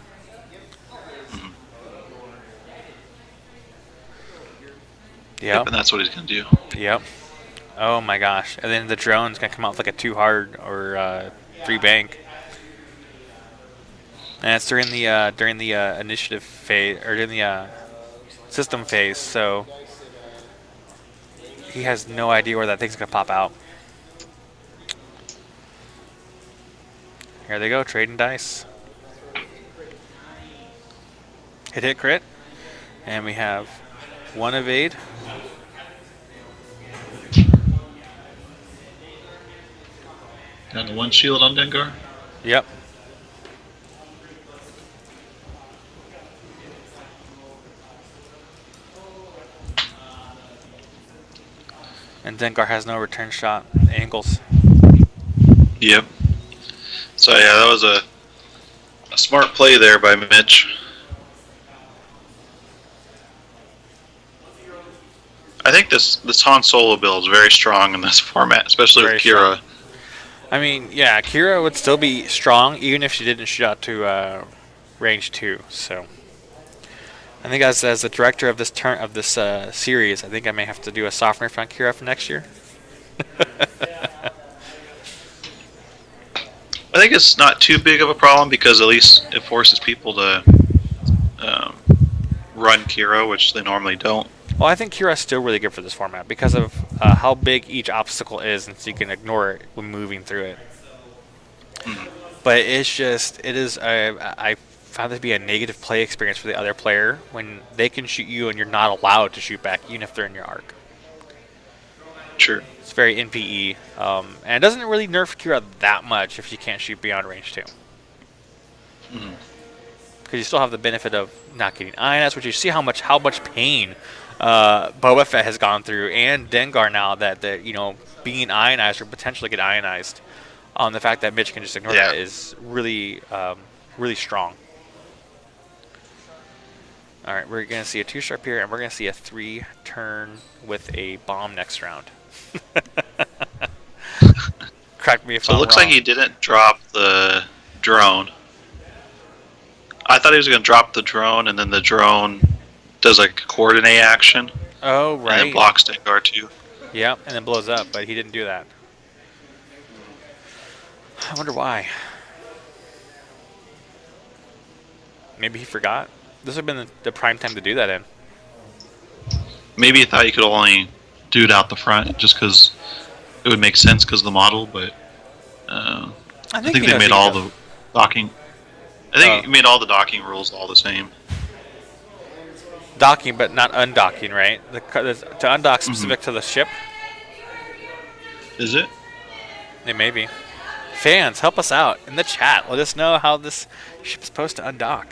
[SPEAKER 1] Yep.
[SPEAKER 2] And that's what he's going to do.
[SPEAKER 1] Yep. Oh my gosh. And then the drone's going to come out with like a 2 hard or 3 bank. And it's during the initiative phase, or during the system phase, so he has no idea where that thing's going to pop out. Here they go, trading dice. Hit crit. And we have 1 evade.
[SPEAKER 2] And the 1 shield on Dengar?
[SPEAKER 1] Yep. And Dengar has no return shot angles.
[SPEAKER 2] Yep. So yeah, that was a smart play there by Mitch. I think this Han Solo build is very strong in this format, especially with
[SPEAKER 1] Very strong.
[SPEAKER 2] Kira.
[SPEAKER 1] I mean, yeah, Kira would still be strong even if she didn't shoot out to range 2. So I think as the director of this series, I think I may have to do a soft nerf on Kira for next year.
[SPEAKER 2] I think it's not too big of a problem because at least it forces people to um, run Kira, which they normally don't.
[SPEAKER 1] Well, I think Kira's still really good for this format because of how big each obstacle is, and so you can ignore it when moving through it.
[SPEAKER 2] Mhm.
[SPEAKER 1] But it is. I found it to be a negative play experience for the other player when they can shoot you and you're not allowed to shoot back, even if they're in your arc.
[SPEAKER 2] Sure.
[SPEAKER 1] It's very NPE, and it doesn't really nerf Kira that much if you can't shoot beyond range 2.
[SPEAKER 2] Mhm.
[SPEAKER 1] Because you still have the benefit of not getting ionized, which you see how much pain Boba Fett has gone through, and Dengar now that being ionized or potentially get ionized. The fact that Mitch can just ignore
[SPEAKER 2] Yeah.
[SPEAKER 1] that is really really strong. All right, we're gonna see a 2-sharp here, and we're gonna see a 3-turn with a bomb next round. Correct me if
[SPEAKER 2] So it
[SPEAKER 1] I'm
[SPEAKER 2] looks like
[SPEAKER 1] wrong.
[SPEAKER 2] he didn't drop the drone. I thought he was going to drop the drone, and then the drone does like a coordinate action,
[SPEAKER 1] Oh
[SPEAKER 2] and then
[SPEAKER 1] right,
[SPEAKER 2] blocks Dengar too.
[SPEAKER 1] yep, and then blows up, but he didn't do that. I wonder why. Maybe he forgot. This would have been the prime time to do that in.
[SPEAKER 2] Maybe he thought he could only do it out the front just because it would make sense because of the model, but
[SPEAKER 1] I
[SPEAKER 2] I
[SPEAKER 1] think
[SPEAKER 2] think
[SPEAKER 1] he
[SPEAKER 2] they
[SPEAKER 1] knows
[SPEAKER 2] made
[SPEAKER 1] he could
[SPEAKER 2] all
[SPEAKER 1] do.
[SPEAKER 2] the docking. I think he made all the docking rules all the same.
[SPEAKER 1] Docking, but not undocking, right? To undock
[SPEAKER 2] Hmm.
[SPEAKER 1] specific to the ship,
[SPEAKER 2] Is it?
[SPEAKER 1] it may be. Fans, help us out in the chat. Let us know how this ship's supposed to undock.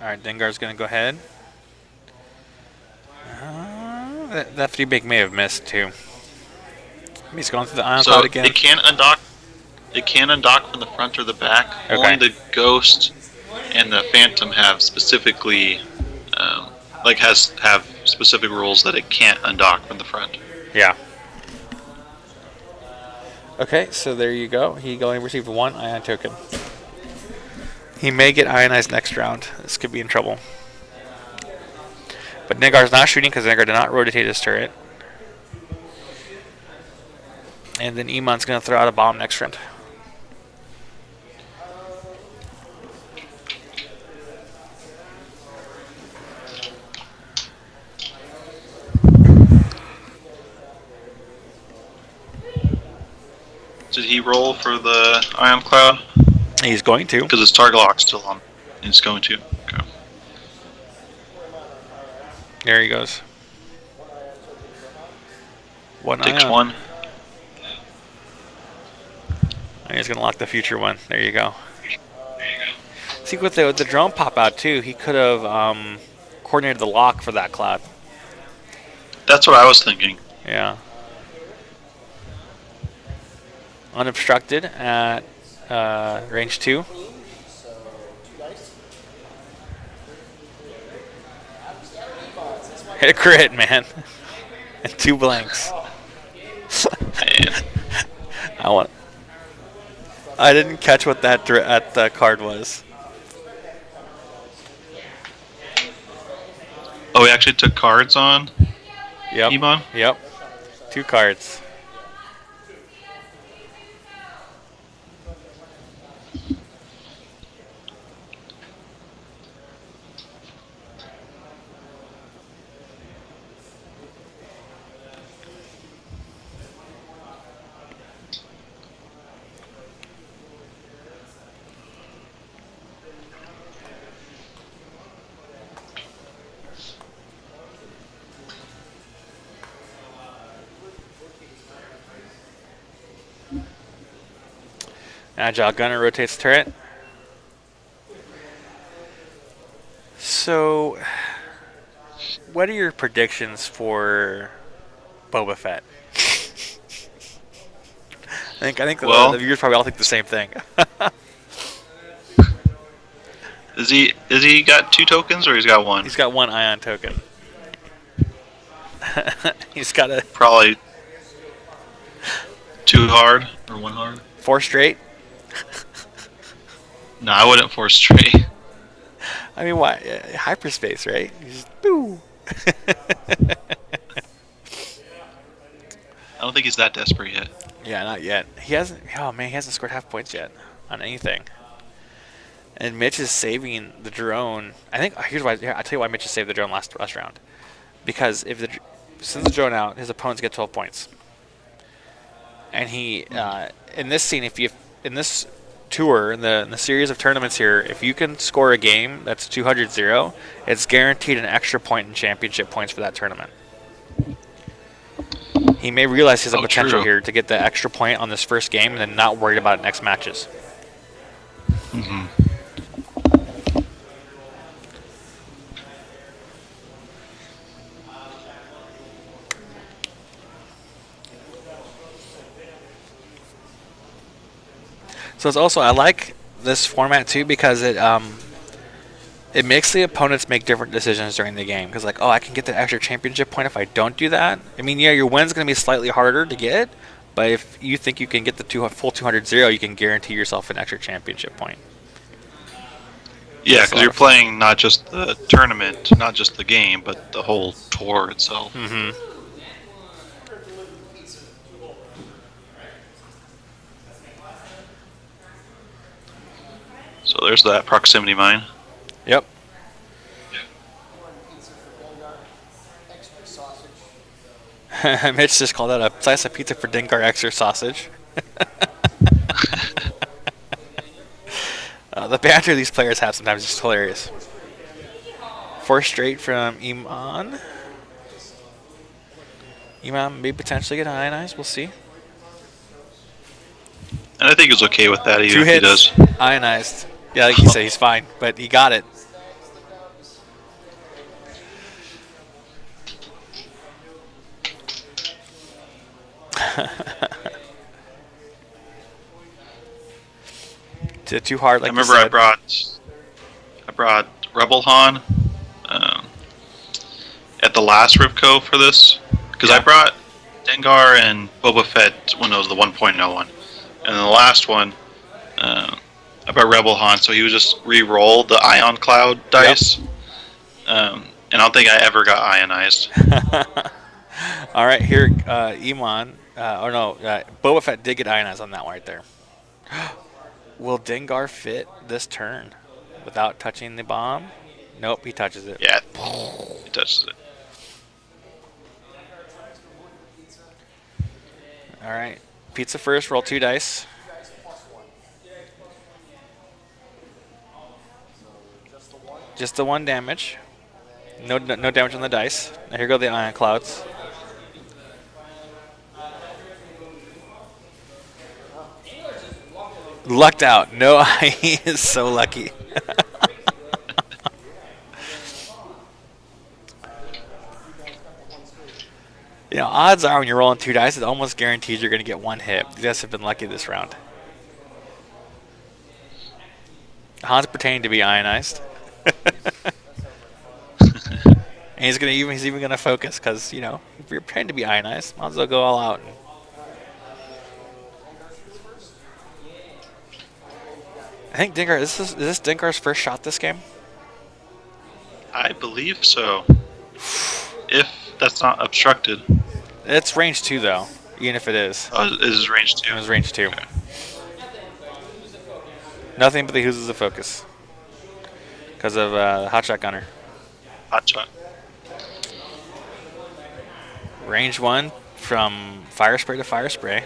[SPEAKER 1] All right, Dengar's gonna go ahead. That 3 big may have missed too. He's going through the ion cloud
[SPEAKER 2] So
[SPEAKER 1] again.
[SPEAKER 2] it can undock. It can undock from the front or the back.
[SPEAKER 1] Okay.
[SPEAKER 2] Only the Ghost and the Phantom have specifically, have specific rules that it can't undock from the front.
[SPEAKER 1] Yeah. Okay, so there you go. He only received 1 ion token. He may get ionized next round. This could be in trouble. But Dengar's not shooting because Dengar did not rotate his turret. And then Iman's going to throw out a bomb next round.
[SPEAKER 2] Did he roll for the Ion Cloud?
[SPEAKER 1] He's going to.
[SPEAKER 2] Because his target lock's still on. He's going to. Okay.
[SPEAKER 1] There he goes. 1
[SPEAKER 2] Takes
[SPEAKER 1] ion.
[SPEAKER 2] 1.
[SPEAKER 1] And he's going to lock the future one. There you go. See, with the drone pop out, too, he could have coordinated the lock for that cloud.
[SPEAKER 2] That's what I was thinking.
[SPEAKER 1] Yeah. Unobstructed at range 2. Hit a crit, man. And 2 blanks.
[SPEAKER 2] Man.
[SPEAKER 1] I didn't catch what that card was.
[SPEAKER 2] Oh, he actually took cards on
[SPEAKER 1] Yep.
[SPEAKER 2] Iman?
[SPEAKER 1] Yep. 2 cards. Agile gunner rotates turret. So, what are your predictions for Boba Fett? I think the
[SPEAKER 2] Well,
[SPEAKER 1] viewers probably all think the same thing.
[SPEAKER 2] is he got 2 tokens or he's got one?
[SPEAKER 1] He's got one ion token. He's got a
[SPEAKER 2] Probably 2 hard or 1 hard.
[SPEAKER 1] 4 straight.
[SPEAKER 2] No, I wouldn't force straight.
[SPEAKER 1] I mean, why? Hyperspace, right? He's just, boo.
[SPEAKER 2] I don't think he's that desperate yet.
[SPEAKER 1] Yeah, not yet. He hasn't. Oh man, he hasn't scored half points yet on anything. And Mitch is saving the drone. I think here's why. Here, I'll tell you why Mitch has saved the drone last round. Because if the sends the drone out, his opponents get 12 points. And he in this scene, if you in this tour in the series of tournaments here, if you can score a game that's 200-0, it's guaranteed an extra point in championship points for that tournament. He may realize he has a potential
[SPEAKER 2] true.
[SPEAKER 1] here to get the extra point on this first game and then not worried about next matches.
[SPEAKER 2] Mm-hmm.
[SPEAKER 1] So it's also I like this format too because it makes the opponents make different decisions during the game. Because like, oh, I can get the extra championship point if I don't do that. I mean, yeah, your win's going to be slightly harder to get, but if you think you can get the full 200-0, you can guarantee yourself an extra championship point.
[SPEAKER 2] Yeah,
[SPEAKER 1] That's a
[SPEAKER 2] because
[SPEAKER 1] lot
[SPEAKER 2] you're
[SPEAKER 1] of fun.
[SPEAKER 2] playing not just the tournament, not just the game, but the whole tour itself.
[SPEAKER 1] Mm-hmm.
[SPEAKER 2] So there's that proximity mine.
[SPEAKER 1] Yep.
[SPEAKER 3] Extra sausage.
[SPEAKER 1] Mitch just called that a slice of pizza for Dinkar extra sausage. The banter these players have sometimes is just hilarious. 4 straight from Iman. Iman may potentially get ionized. We'll see.
[SPEAKER 2] And I think he's okay with that, even
[SPEAKER 1] 2
[SPEAKER 2] if he
[SPEAKER 1] hits,
[SPEAKER 2] does.
[SPEAKER 1] ionized. Yeah, like you say, he's fine, but he got it. Too hard, like
[SPEAKER 2] I remember
[SPEAKER 1] you
[SPEAKER 2] I
[SPEAKER 1] said.
[SPEAKER 2] brought Rebel Han um, at the last RivCo for this because I
[SPEAKER 1] Yeah.
[SPEAKER 2] brought Dengar and Boba Fett when it was the 1.0 one, and then the last one I brought Rebel Han, so he would just re-roll the Ion Cloud dice, and I don't think I ever got ionized.
[SPEAKER 1] All right, here, Iman. Boba Fett did get ionized on that one right there. Will Dengar fit this turn without touching the bomb? Nope, he touches it.
[SPEAKER 2] Yeah, he touches it.
[SPEAKER 1] All right, pizza first. Roll 2 dice. Just the 1 damage. No damage on the dice. Now here go the ion clouds. Lucked out. No, he is so lucky. You know, odds are when you're rolling 2 dice, it almost guarantees you're going to get 1 hit. You guys have been lucky this round. Han's pretending to be ionized. And he's even gonna focus because if you're pretending to be ionized, might as well go all out. I think Dinkar. Is this Dinkar's first shot this game?
[SPEAKER 2] I believe so. If that's not obstructed.
[SPEAKER 1] It's range 2 though, even if it is.
[SPEAKER 2] Oh, is his range 2?
[SPEAKER 1] It was range 2.
[SPEAKER 2] Okay.
[SPEAKER 1] Nothing but the loses the focus because of the hotshot gunner.
[SPEAKER 2] Hot shot.
[SPEAKER 1] Range 1 from fire spray to fire spray.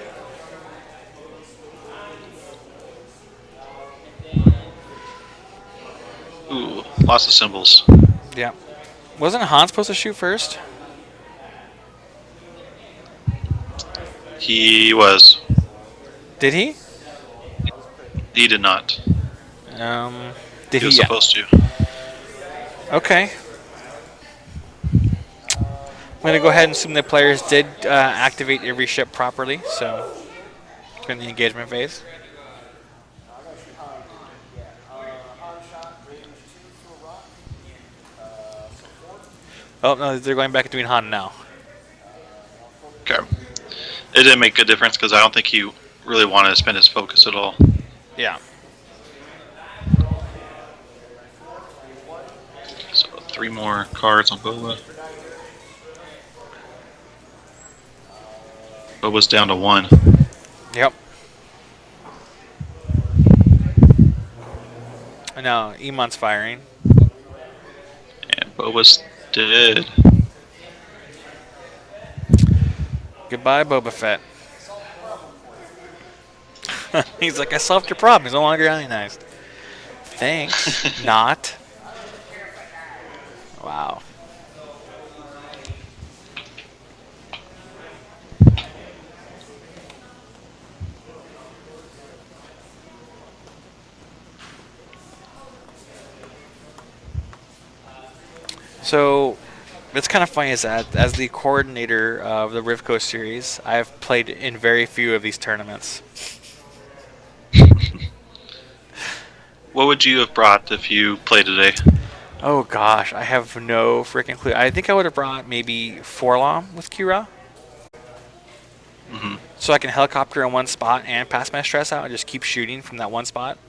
[SPEAKER 2] Ooh, lots of symbols.
[SPEAKER 1] Yeah. Wasn't Han supposed to shoot first?
[SPEAKER 2] He was.
[SPEAKER 1] Did he?
[SPEAKER 2] He did not.
[SPEAKER 1] Um, did
[SPEAKER 2] He
[SPEAKER 1] he?
[SPEAKER 2] was
[SPEAKER 1] Yeah.
[SPEAKER 2] supposed to.
[SPEAKER 1] Okay. I'm gonna go ahead and assume the players did activate every ship properly. So during the engagement phase.
[SPEAKER 3] I gotta see Han. Yeah. Han shot range 2 to a rock. So 4.
[SPEAKER 1] Oh no, they're going back between Han now.
[SPEAKER 2] Okay. It didn't make a difference because I don't think he really wanted to spend his focus at all.
[SPEAKER 1] Yeah.
[SPEAKER 2] So 3 more cards on Boba. Boba's down to 1.
[SPEAKER 1] Yep. And now Emon's firing.
[SPEAKER 2] And Boba's dead.
[SPEAKER 1] Goodbye, Boba Fett. He's like, I solved your problem. He's no longer ionized. Thanks. Not. Wow. So, it's kind of funny is that as the coordinator of the RivCo series, I've played in very few of these tournaments.
[SPEAKER 2] What would you have brought if you played today?
[SPEAKER 1] Oh gosh, I have no freaking clue. I think I would have brought maybe Forlom with Kira,
[SPEAKER 2] Hmm.
[SPEAKER 1] so I can helicopter in one spot and pass my stress out and just keep shooting from that one spot.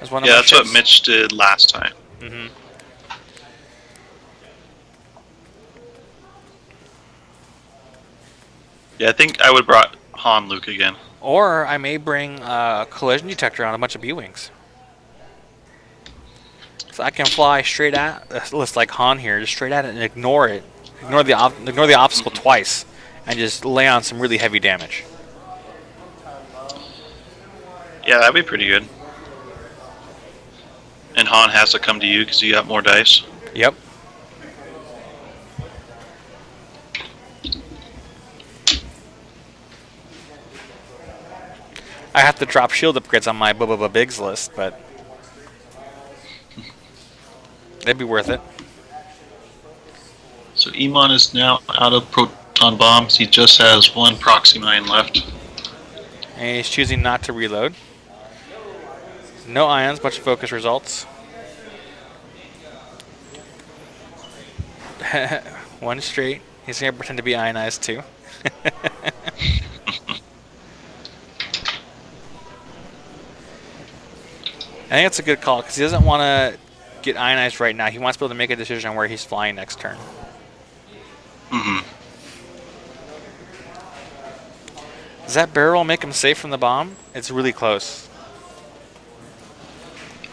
[SPEAKER 1] As one of
[SPEAKER 2] Yeah,
[SPEAKER 1] my
[SPEAKER 2] that's what
[SPEAKER 1] ships.
[SPEAKER 2] Mitch did last time.
[SPEAKER 1] Hmm.
[SPEAKER 2] Yeah, I think I would have brought Han Luke again.
[SPEAKER 1] Or I may bring a collision detector on a bunch of B-wings. So I can fly straight at, looks like Han here, just straight at it and ignore it. Ignore the obstacle twice and just lay on some really heavy damage.
[SPEAKER 2] Yeah, that'd be pretty good. And Han has to come to you because you got more dice.
[SPEAKER 1] Yep. I have to drop shield upgrades on my Bubba Bigs list, but it'd be worth it.
[SPEAKER 2] So Emon is now out of proton bombs. He just has 1 proxy mine left.
[SPEAKER 1] And he's choosing not to reload. No ions, bunch of focus results. One straight. He's going to pretend to be ionized too. I think it's a good call because he doesn't want to get ionized right now. He wants to be able to make a decision on where he's flying next turn.
[SPEAKER 2] Hmm.
[SPEAKER 1] Does that barrel roll make him safe from the bomb? It's really close.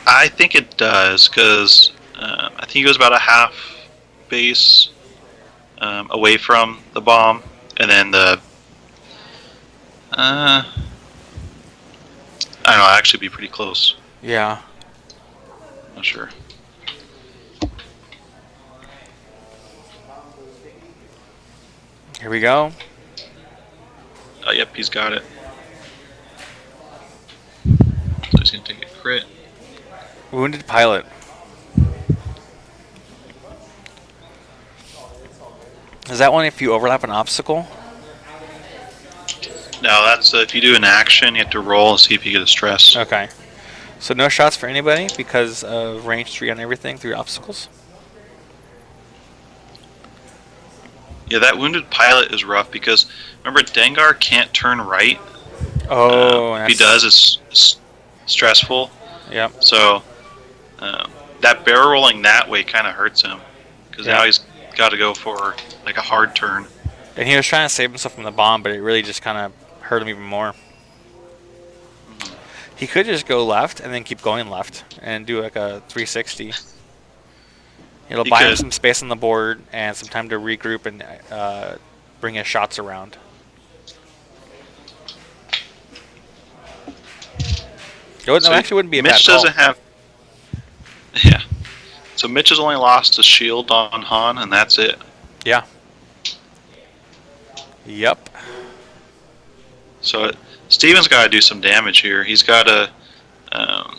[SPEAKER 2] I think it does because I think he goes about a half base away from the bomb, and then the I don't know. Actually, be pretty close.
[SPEAKER 1] Yeah.
[SPEAKER 2] Not sure.
[SPEAKER 1] Here we go.
[SPEAKER 2] Oh, yep, he's got it. So he's gonna take a crit.
[SPEAKER 1] Wounded pilot. Is that one if you overlap an obstacle?
[SPEAKER 2] No, that's if you do an action, you have to roll and see if you get a stress.
[SPEAKER 1] Okay. So no shots for anybody because of range 3 on everything through obstacles?
[SPEAKER 2] Yeah, that wounded pilot is rough because remember Dengar can't turn right.
[SPEAKER 1] Oh,
[SPEAKER 2] If he does, it's stressful.
[SPEAKER 1] Yep.
[SPEAKER 2] So that barrel rolling that way kind of hurts him because now he's got to go for like a hard turn.
[SPEAKER 1] And he was trying to save himself from the bomb, but it really just kind of hurt him even more. He could just go left and then keep going left and do like a 360. It'll
[SPEAKER 2] He
[SPEAKER 1] buy him
[SPEAKER 2] could.
[SPEAKER 1] some space on the board and some time to regroup and bring his shots around. It
[SPEAKER 2] So
[SPEAKER 1] actually wouldn't be a bad
[SPEAKER 2] Mitch
[SPEAKER 1] call.
[SPEAKER 2] doesn't have. Yeah. So Mitch has only lost a shield on Han, and that's it.
[SPEAKER 1] Yeah. Yep.
[SPEAKER 2] So Steven's got to do some damage here. He's got to um,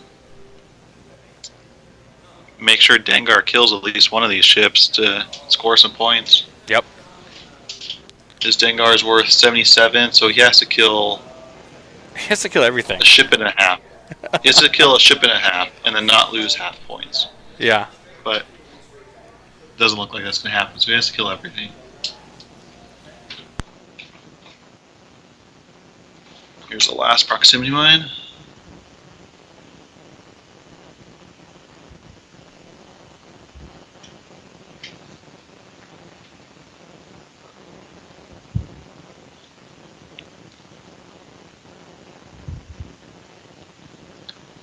[SPEAKER 2] make sure Dengar kills at least one of these ships to score some points.
[SPEAKER 1] Yep.
[SPEAKER 2] His Dengar is worth 77, so he has to kill
[SPEAKER 1] He has to kill everything.
[SPEAKER 2] a ship and a half. He has to kill a ship and a half and then not lose half points.
[SPEAKER 1] Yeah.
[SPEAKER 2] But it doesn't look like that's going to happen, so he has to kill everything. Here's the last proximity mine.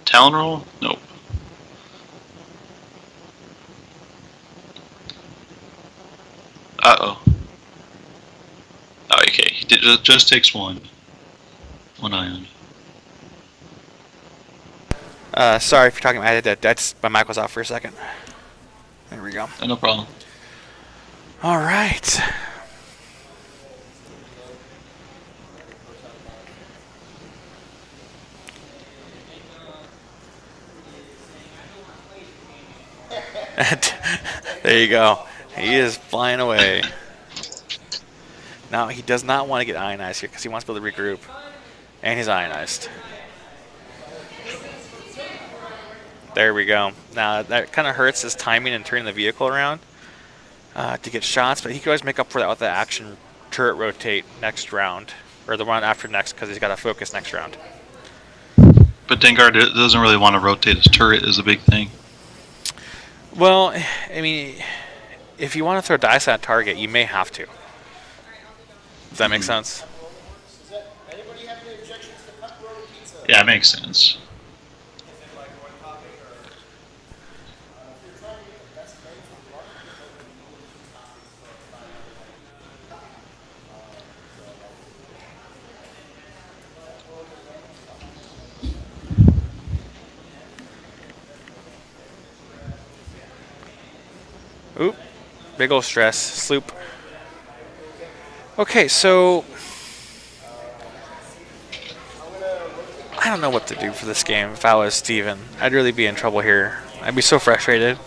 [SPEAKER 2] Talon roll? Nope. Uh-oh. Oh, okay. He just takes one. One ion.
[SPEAKER 1] Sorry if you're talking. I had that. That's my mic was off for a second. There we go.
[SPEAKER 2] No problem.
[SPEAKER 1] All right. There you go. He is flying away. Now he does not want to get ionized here because he wants to be able to regroup, and he's ionized. There we go. Now that kind of hurts his timing and turning the vehicle around to get shots, but he can always make up for that with the action turret rotate next round, or the one after next, because he's got to focus next round.
[SPEAKER 2] But Dengar doesn't really want to rotate his turret is a big thing.
[SPEAKER 1] Well, I mean, if you want to throw dice at a target, you may have to. Does that make sense?
[SPEAKER 3] Anybody have any objections to pepperoni pizza?
[SPEAKER 2] Yeah, it makes sense.
[SPEAKER 1] Oop. Big ol' stress. Sloop. Okay, so I don't know what to do for this game if I was Steven. I'd really be in trouble here. I'd be so frustrated.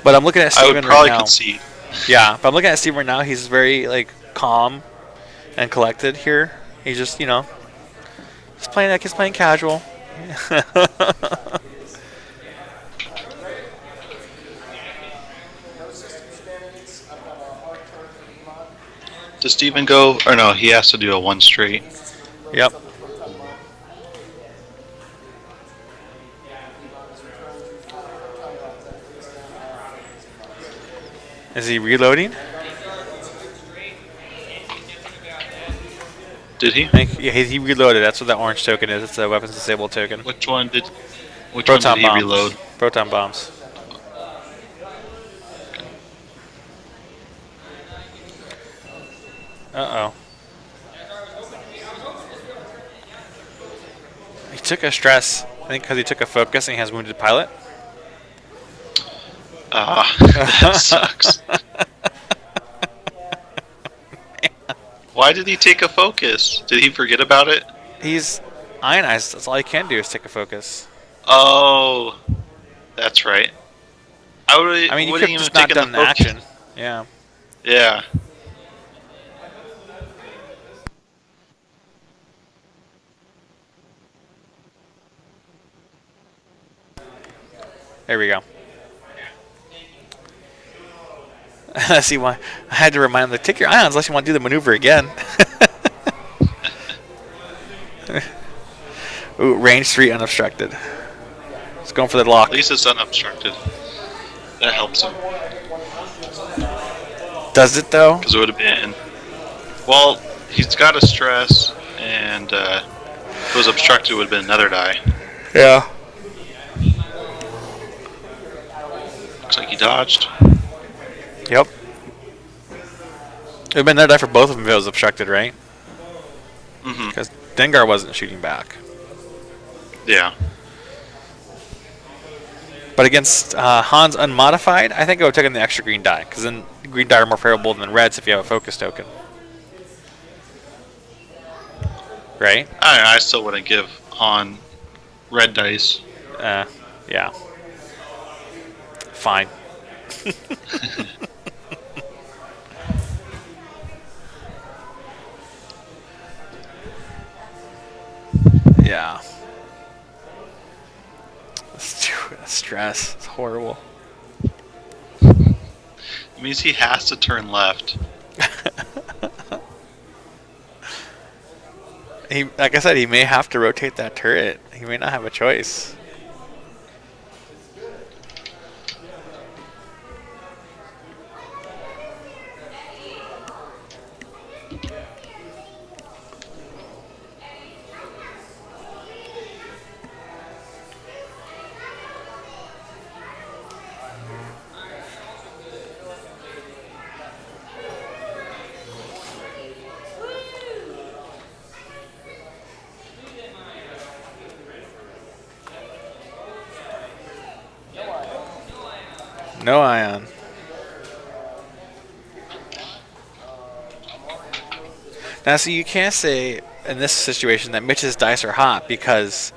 [SPEAKER 1] But I'm looking at
[SPEAKER 2] I
[SPEAKER 1] Steven
[SPEAKER 2] would
[SPEAKER 1] right
[SPEAKER 2] probably
[SPEAKER 1] now.
[SPEAKER 2] concede.
[SPEAKER 1] Yeah, but I'm looking at Steven right now. He's very calm and collected here. He's just, just playing like he's playing casual.
[SPEAKER 2] Does Steven go? Or no, he has to do a one straight.
[SPEAKER 1] Yep. Is he reloading?
[SPEAKER 2] Did he?
[SPEAKER 1] Yeah, he reloaded. That's what that orange token is. It's a weapons disabled token.
[SPEAKER 2] Which one did? Which
[SPEAKER 1] Proton
[SPEAKER 2] one did he
[SPEAKER 1] bombs.
[SPEAKER 2] reload?
[SPEAKER 1] Proton bombs. Uh-oh. He took a stress, I think because he took a focus and he has wounded pilot.
[SPEAKER 2] That sucks. Why did he take a focus? Did he forget about it?
[SPEAKER 1] He's ionized. That's all he can do is take a focus.
[SPEAKER 2] Oh, that's right.
[SPEAKER 1] I mean, you could have just not done the action. Yeah.
[SPEAKER 2] Yeah.
[SPEAKER 1] There we go. See why I had to remind him to take your ions unless you want to do the maneuver again. Ooh, range 3 unobstructed. It's going for the lock.
[SPEAKER 2] At least it's unobstructed. That helps him.
[SPEAKER 1] Does it though?
[SPEAKER 2] Because it would have been. Well, he's got a stress, and if it was obstructed, it would have been another die.
[SPEAKER 1] Yeah.
[SPEAKER 2] Looks like he dodged.
[SPEAKER 1] Yep. It would have been another die for both of them if it was obstructed, right?
[SPEAKER 2] Mm-hmm.
[SPEAKER 1] Because Dengar wasn't shooting back.
[SPEAKER 2] Yeah.
[SPEAKER 1] But against Han's unmodified, I think I would have taken the extra green die, because then green die are more favorable than reds if you have a focus token. right?
[SPEAKER 2] I still wouldn't give Han red dice.
[SPEAKER 1] Yeah. Fine. Yeah. Stress. It's horrible.
[SPEAKER 2] It means he has to turn left.
[SPEAKER 1] Like I said, he may have to rotate that turret. He may not have a choice. No ion. Now, see, you can't say in this situation that Mitch's dice are hot because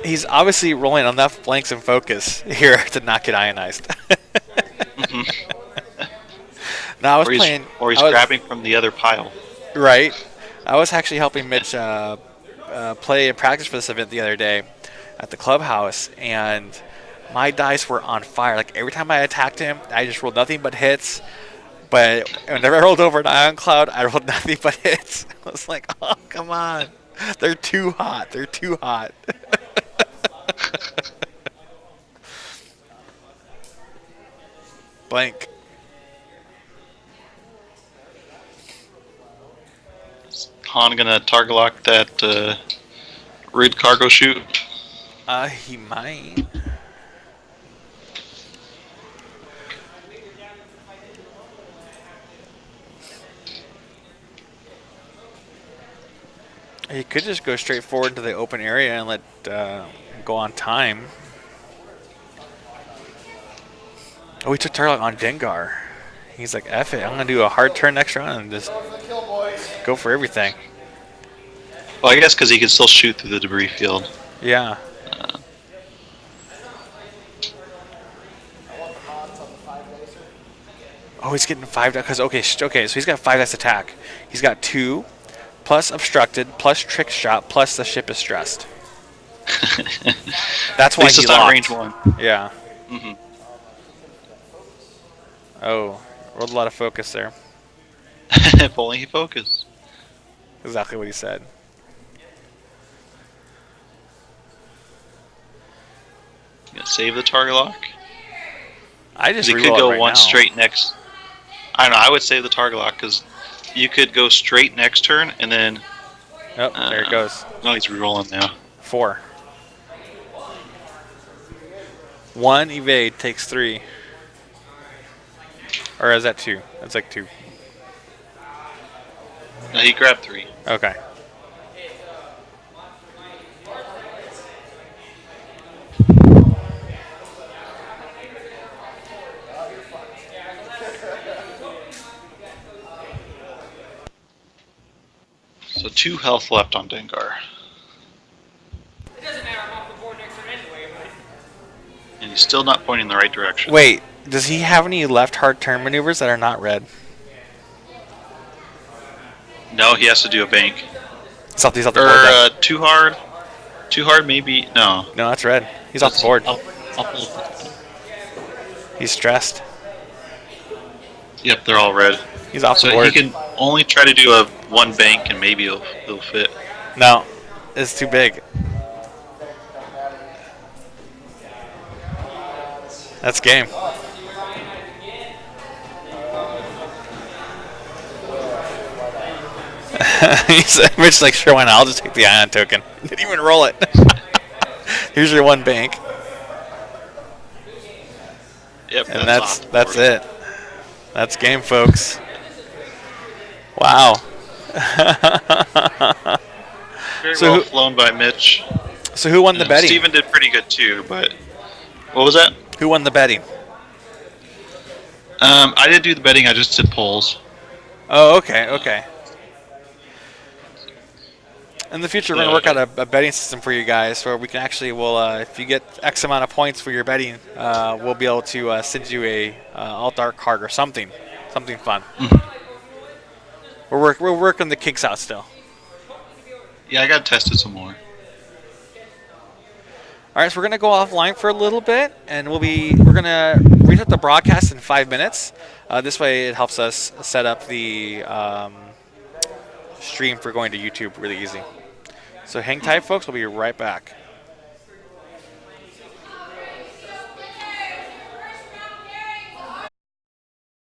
[SPEAKER 1] he's obviously rolling enough blanks and focus here to not get ionized.
[SPEAKER 2] Mhm.
[SPEAKER 1] Now, I was
[SPEAKER 2] Or he's,
[SPEAKER 1] playing.
[SPEAKER 2] or he's
[SPEAKER 1] I was,
[SPEAKER 2] grabbing from the other pile.
[SPEAKER 1] right. I was actually helping Mitch play and practice for this event the other day at the clubhouse, and my dice were on fire. Like every time I attacked him, I just rolled nothing but hits. But whenever I rolled over an ion cloud, I rolled nothing but hits. I was like, oh, come on. They're too hot. They're too hot. Blank.
[SPEAKER 2] Han gonna target lock that rid cargo chute.
[SPEAKER 1] He might. He could just go straight forward to the open area and let go on time. Oh, he took target on Dengar. He's like, F it. I'm going to do a hard turn next round and just go for everything.
[SPEAKER 2] Well, I guess because he can still shoot through the debris field.
[SPEAKER 1] Yeah.
[SPEAKER 2] Uh,
[SPEAKER 1] Oh, he's getting 5 dice. Because, okay, so he's got 5 dice attack. He's got 2 plus obstructed plus trick shot plus the ship is stressed. That's
[SPEAKER 2] At
[SPEAKER 1] why
[SPEAKER 2] least
[SPEAKER 1] he
[SPEAKER 2] it's not
[SPEAKER 1] locked.
[SPEAKER 2] range 1.
[SPEAKER 1] Yeah.
[SPEAKER 2] Mm-hmm.
[SPEAKER 1] Oh, rolled a lot of focus there.
[SPEAKER 2] If only he focused.
[SPEAKER 1] Exactly what he said.
[SPEAKER 2] Gonna save the target lock.
[SPEAKER 1] I just
[SPEAKER 2] He could
[SPEAKER 1] reroll it
[SPEAKER 2] go
[SPEAKER 1] right
[SPEAKER 2] one
[SPEAKER 1] now.
[SPEAKER 2] straight next. I don't know. I would save the target lock because you could go straight next turn and then.
[SPEAKER 1] Oh, there it goes.
[SPEAKER 2] No, he's rerolling now.
[SPEAKER 1] 4. 1 evade takes 3. Or is that 2? That's like 2.
[SPEAKER 2] No, he grabbed 3.
[SPEAKER 1] Okay.
[SPEAKER 2] So 2 health left on Dengar.
[SPEAKER 3] It doesn't matter, I'm off the board next turn anyway, but...
[SPEAKER 2] And he's still not pointing in the right direction.
[SPEAKER 1] Wait, does he have any left hard turn maneuvers that are not red?
[SPEAKER 2] No, he has to do a bank.
[SPEAKER 1] He's off the
[SPEAKER 2] Or
[SPEAKER 1] board then.
[SPEAKER 2] too hard. Too hard, maybe. No.
[SPEAKER 1] No, that's red. He's off the board.
[SPEAKER 2] I'll pull it.
[SPEAKER 1] He's stressed.
[SPEAKER 2] Yep, they're all red.
[SPEAKER 1] He's off the
[SPEAKER 2] So
[SPEAKER 1] board.
[SPEAKER 2] he can only try to do a 1 bank and maybe it'll fit.
[SPEAKER 1] No, it's too big. That's game. Mitch's like, sure, why not? I'll just take the ion token. Didn't even roll it. Here's your 1 bank.
[SPEAKER 2] Yep,
[SPEAKER 1] And
[SPEAKER 2] off the
[SPEAKER 1] that's
[SPEAKER 2] board.
[SPEAKER 1] it. That's game, folks. Wow.
[SPEAKER 2] Very
[SPEAKER 1] So
[SPEAKER 2] well
[SPEAKER 1] who-
[SPEAKER 2] flown by Mitch.
[SPEAKER 1] So who won the betting?
[SPEAKER 2] Steven did pretty good too, but what was that?
[SPEAKER 1] Who won the betting?
[SPEAKER 2] I didn't do the betting. I just did polls.
[SPEAKER 1] Oh, okay, okay. In the future, we're going to work out a betting system for you guys where we can actually, if you get X amount of points for your betting, we'll be able to send you a alt art card or something fun. We're working the kinks out still.
[SPEAKER 2] Yeah, I got to test it some more.
[SPEAKER 1] All right, so we're gonna go offline for a little bit, and we're gonna reset the broadcast in 5 minutes. This way, it helps us set up the stream for going to YouTube really easy. So hang tight, folks. We'll be right back.